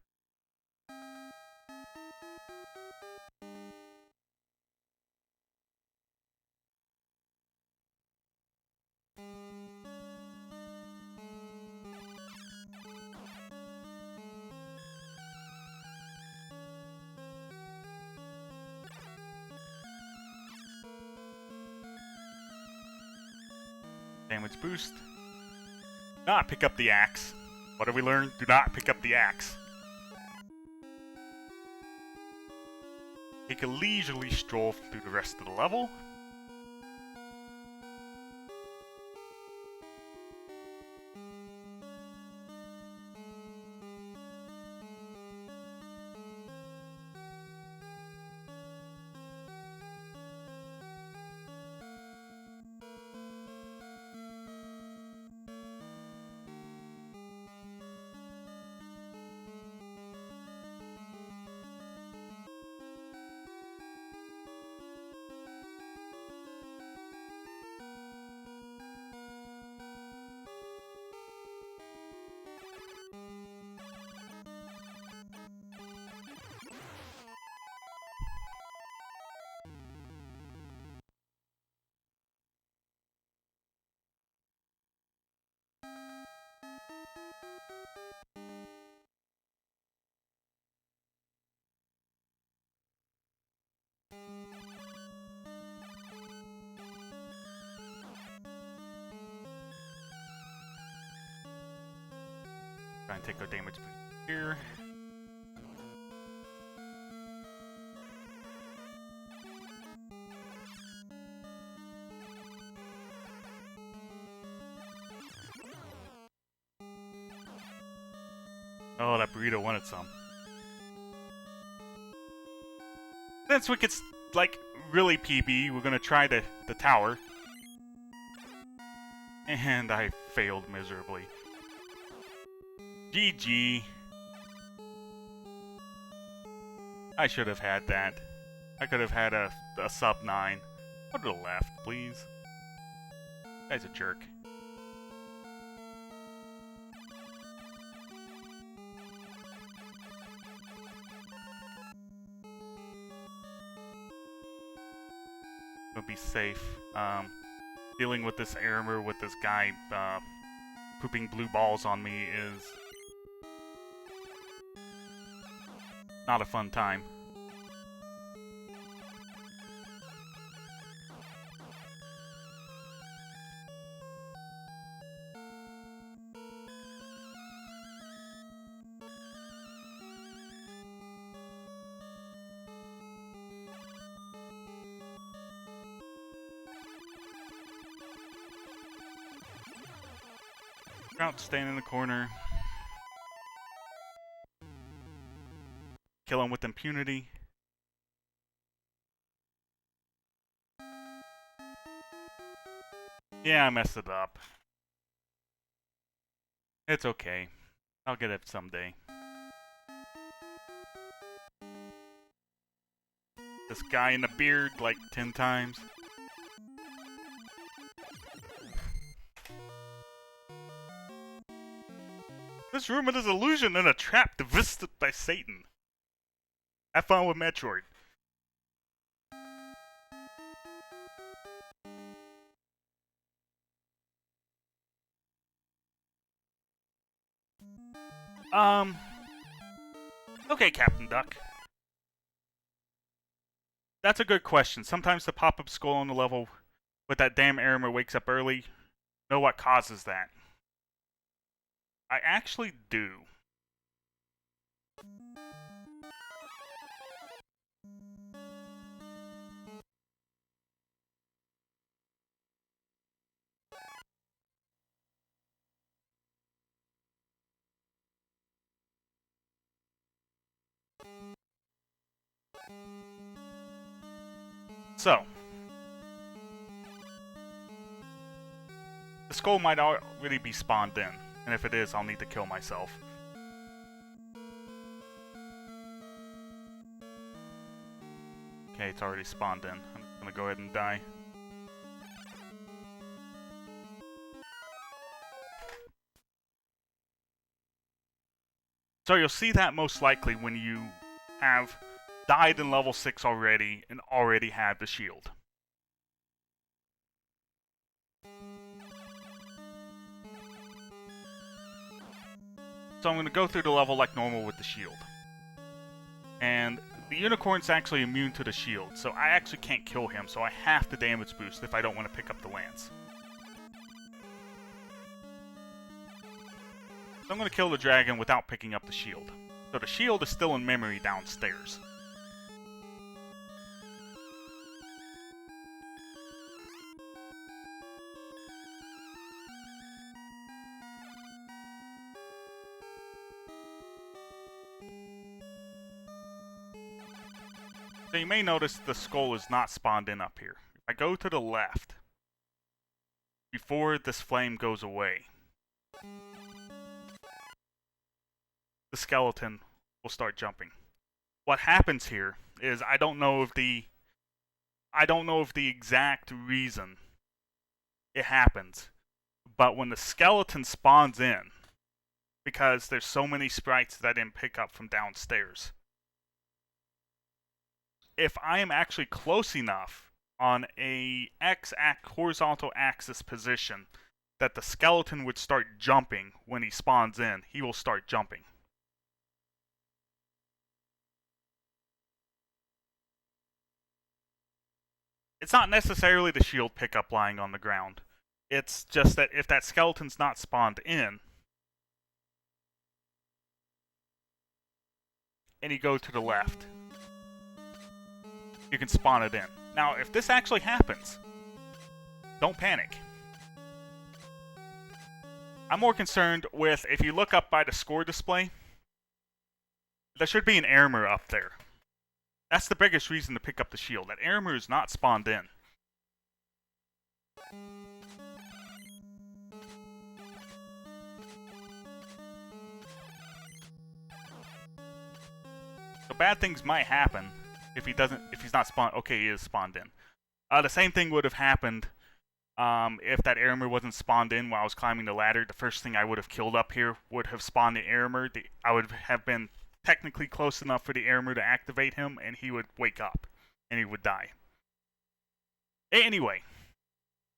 Damage boost. Do not pick up the axe. What have we learned? Do not pick up the axe. Take a leisurely stroll through the rest of the level. Try and take our damage here. Oh, that burrito wanted some. Since we could, like, really PB, we're gonna try the tower. And I failed miserably. GG. I should have had that. I could have had a sub 9. Go to the left, please. Guy's a jerk. I'll be safe. Dealing with this armor with this guy pooping blue balls on me is not a fun time. Out, stand in the corner. Kill him with impunity. Yeah, I messed it up. It's okay. I'll get it someday. This guy in the beard like 10 times. This room is an illusion and a trap devised by Satan. Have fun with Metroid. Okay, Captain Duck. That's a good question. Sometimes the pop-up skull on the level with that damn armor wakes up early. Know what causes that? I actually do. So, the skull might already be spawned in. And if it is, I'll need to kill myself. Okay, it's already spawned in. I'm gonna go ahead and die. So you'll see that most likely when you have died in level 6 already and already have the shield. So I'm going to go through the level like normal with the shield. And the unicorn's actually immune to the shield, so I actually can't kill him, so I have to damage boost if I don't want to pick up the lance. So I'm going to kill the dragon without picking up the shield. So the shield is still in memory downstairs. So you may notice the skull is not spawned in up here. If I go to the left, before this flame goes away, the skeleton will start jumping. What happens here is I don't know if the exact reason it happens, but when the skeleton spawns in, because there's so many sprites that I didn't pick up from downstairs, if I am actually close enough on a horizontal axis position that the skeleton would start jumping when he spawns in, he will start jumping. It's not necessarily the shield pickup lying on the ground. It's just that if that skeleton's not spawned in, and you go to the left, you can spawn it in. Now, if this actually happens, don't panic. I'm more concerned with, if you look up by the score display, there should be an armor up there. That's the biggest reason to pick up the shield. That armor is not spawned in. So bad things might happen if he's not spawned. Okay, he is spawned in. The same thing would have happened if that armor wasn't spawned in while I was climbing the ladder. The first thing I would have killed up here would have spawned the armor. I would have been technically close enough for the armor to activate him, and he would wake up, and he would die. Anyway,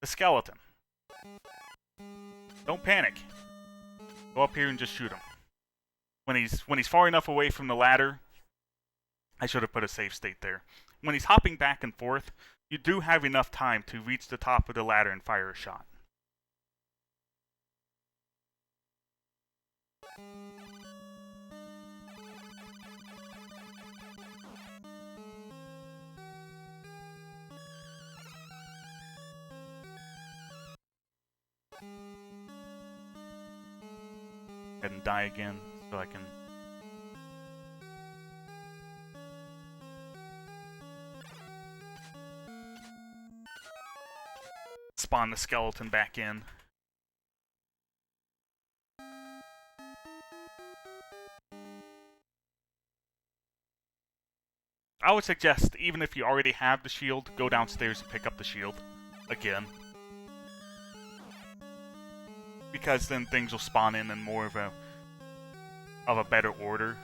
the skeleton. Don't panic. Go up here and just shoot him. When he's far enough away from the ladder, I should have put a safe state there. When he's hopping back and forth, you do have enough time to reach the top of the ladder and fire a shot. And die again so I can spawn the skeleton back in. I would suggest, even if you already have the shield, go downstairs and pick up the shield again. Because then things will spawn in more of a better order.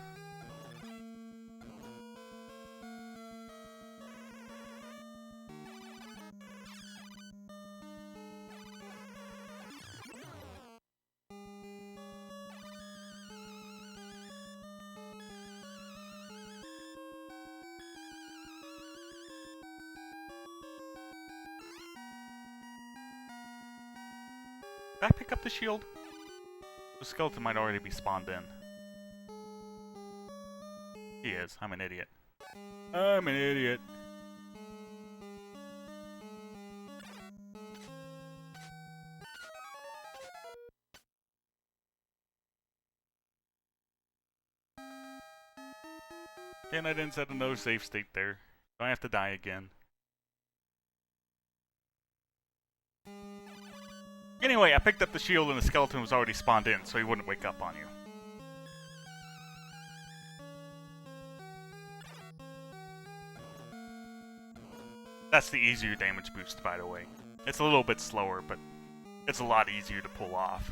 Did I pick up the shield? The skeleton might already be spawned in. He is. I'm an idiot. I'm an idiot. And I didn't set a no safe state there. So I have to die again. Anyway, I picked up the shield and the skeleton was already spawned in, so he wouldn't wake up on you. That's the easier damage boost, by the way. It's a little bit slower, but it's a lot easier to pull off.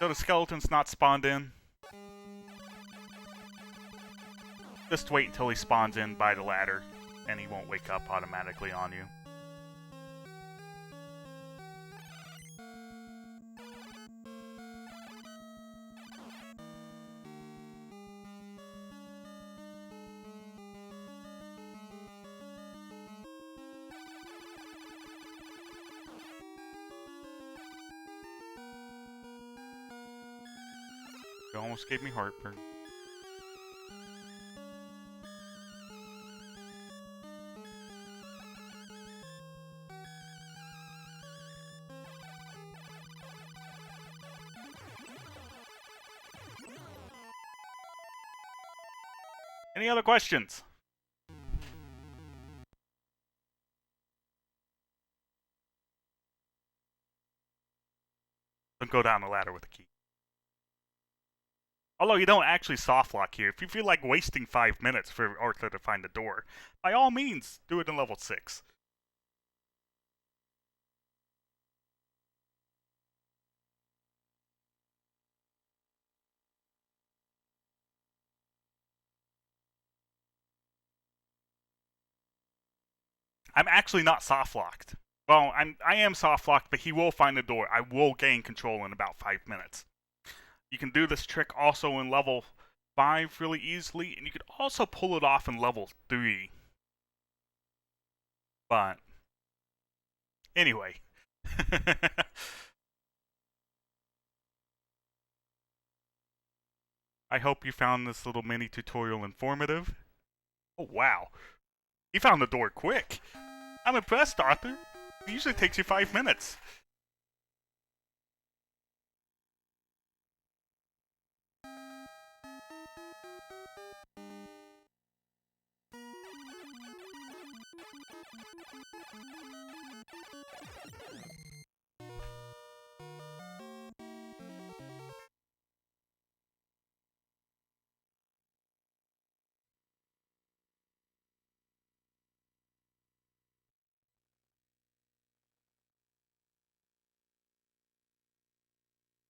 So the skeleton's not spawned in. Just wait until he spawns in by the ladder, and he won't wake up automatically on you. almost gave me heartburn. Any other questions? Don't go down the ladder with the key. Although you don't actually softlock here. If you feel like wasting 5 minutes for Arthur to find the door, by all means, do it in level 6. I'm actually not softlocked. Well, I am softlocked, but he will find the door. I will gain control in about 5 minutes. You can do this trick also in level 5 really easily, and you could also pull it off in level 3. But anyway. I hope you found this little mini tutorial informative. Oh wow. He found the door quick. I'm impressed, Arthur. It usually takes you 5 minutes.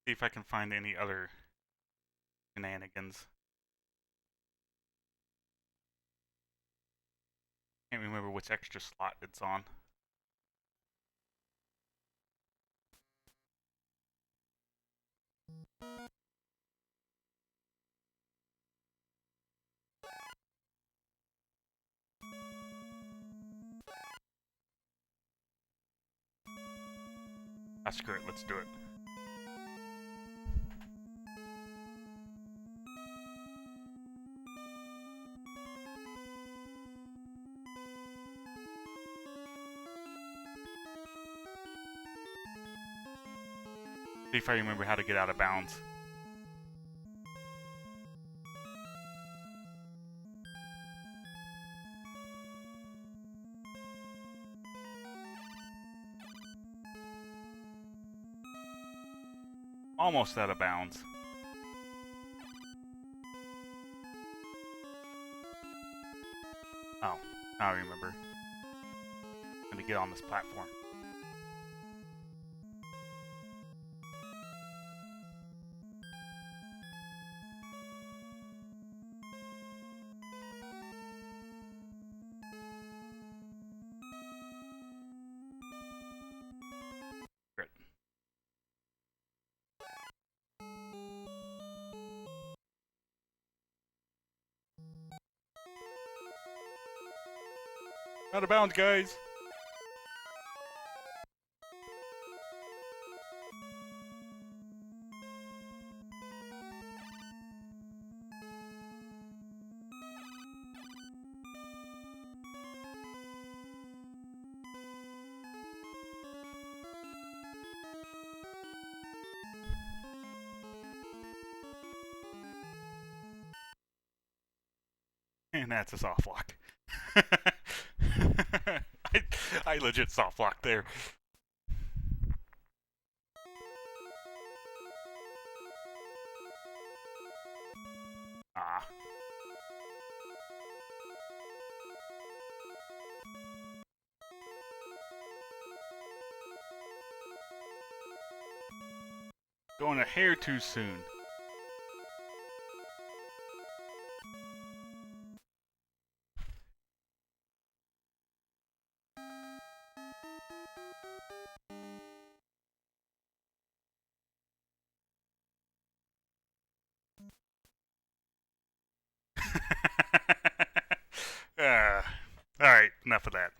See if I can find any other shenanigans. Can't remember which extra slot it's on. Ah, screw it, let's do it. See if I remember how to get out of bounds. Almost out of bounds. Oh, now I remember. I'm gonna get on this platform. Great. Out of bounds, guys. And that's a soft lock. I legit soft lock there. Ah. Going a hair too soon. Alright, enough of that.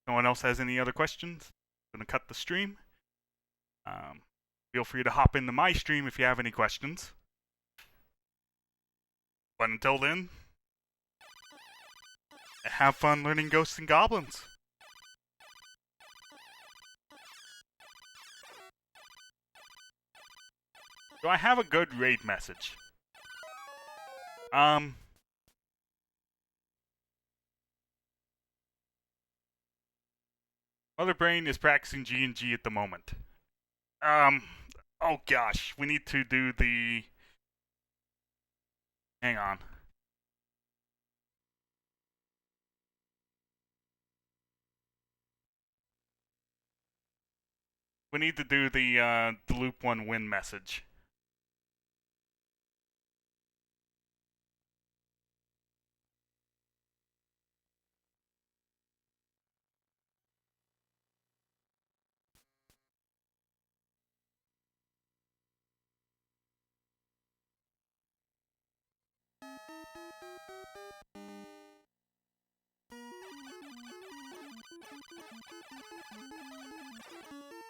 No one else has any other questions? I'm gonna cut the stream. Feel free to hop into my stream if you have any questions. But until then, have fun learning ghosts and goblins. Do I have a good raid message? Mother Brain is practicing G&G at the moment. Oh gosh, we need to do the... Hang on. We need to do the Loop 1 win message.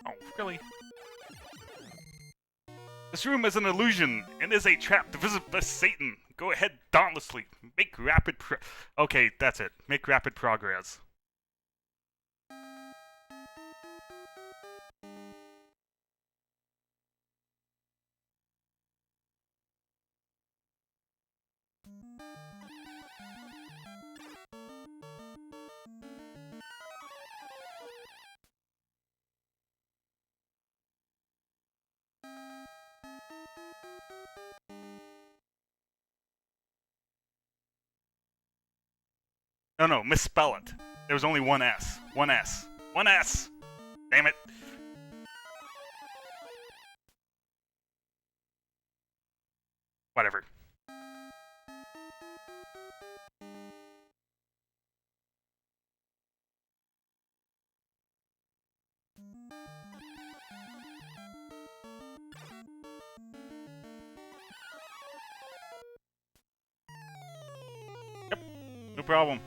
Oh, really? This room is an illusion and is a trap to visit by Satan. Go ahead dauntlessly. Make rapid Okay, that's it. Make rapid progress. No, misspell it. There was only one S. One S. One S! Damn it. Whatever. Yep, no problem.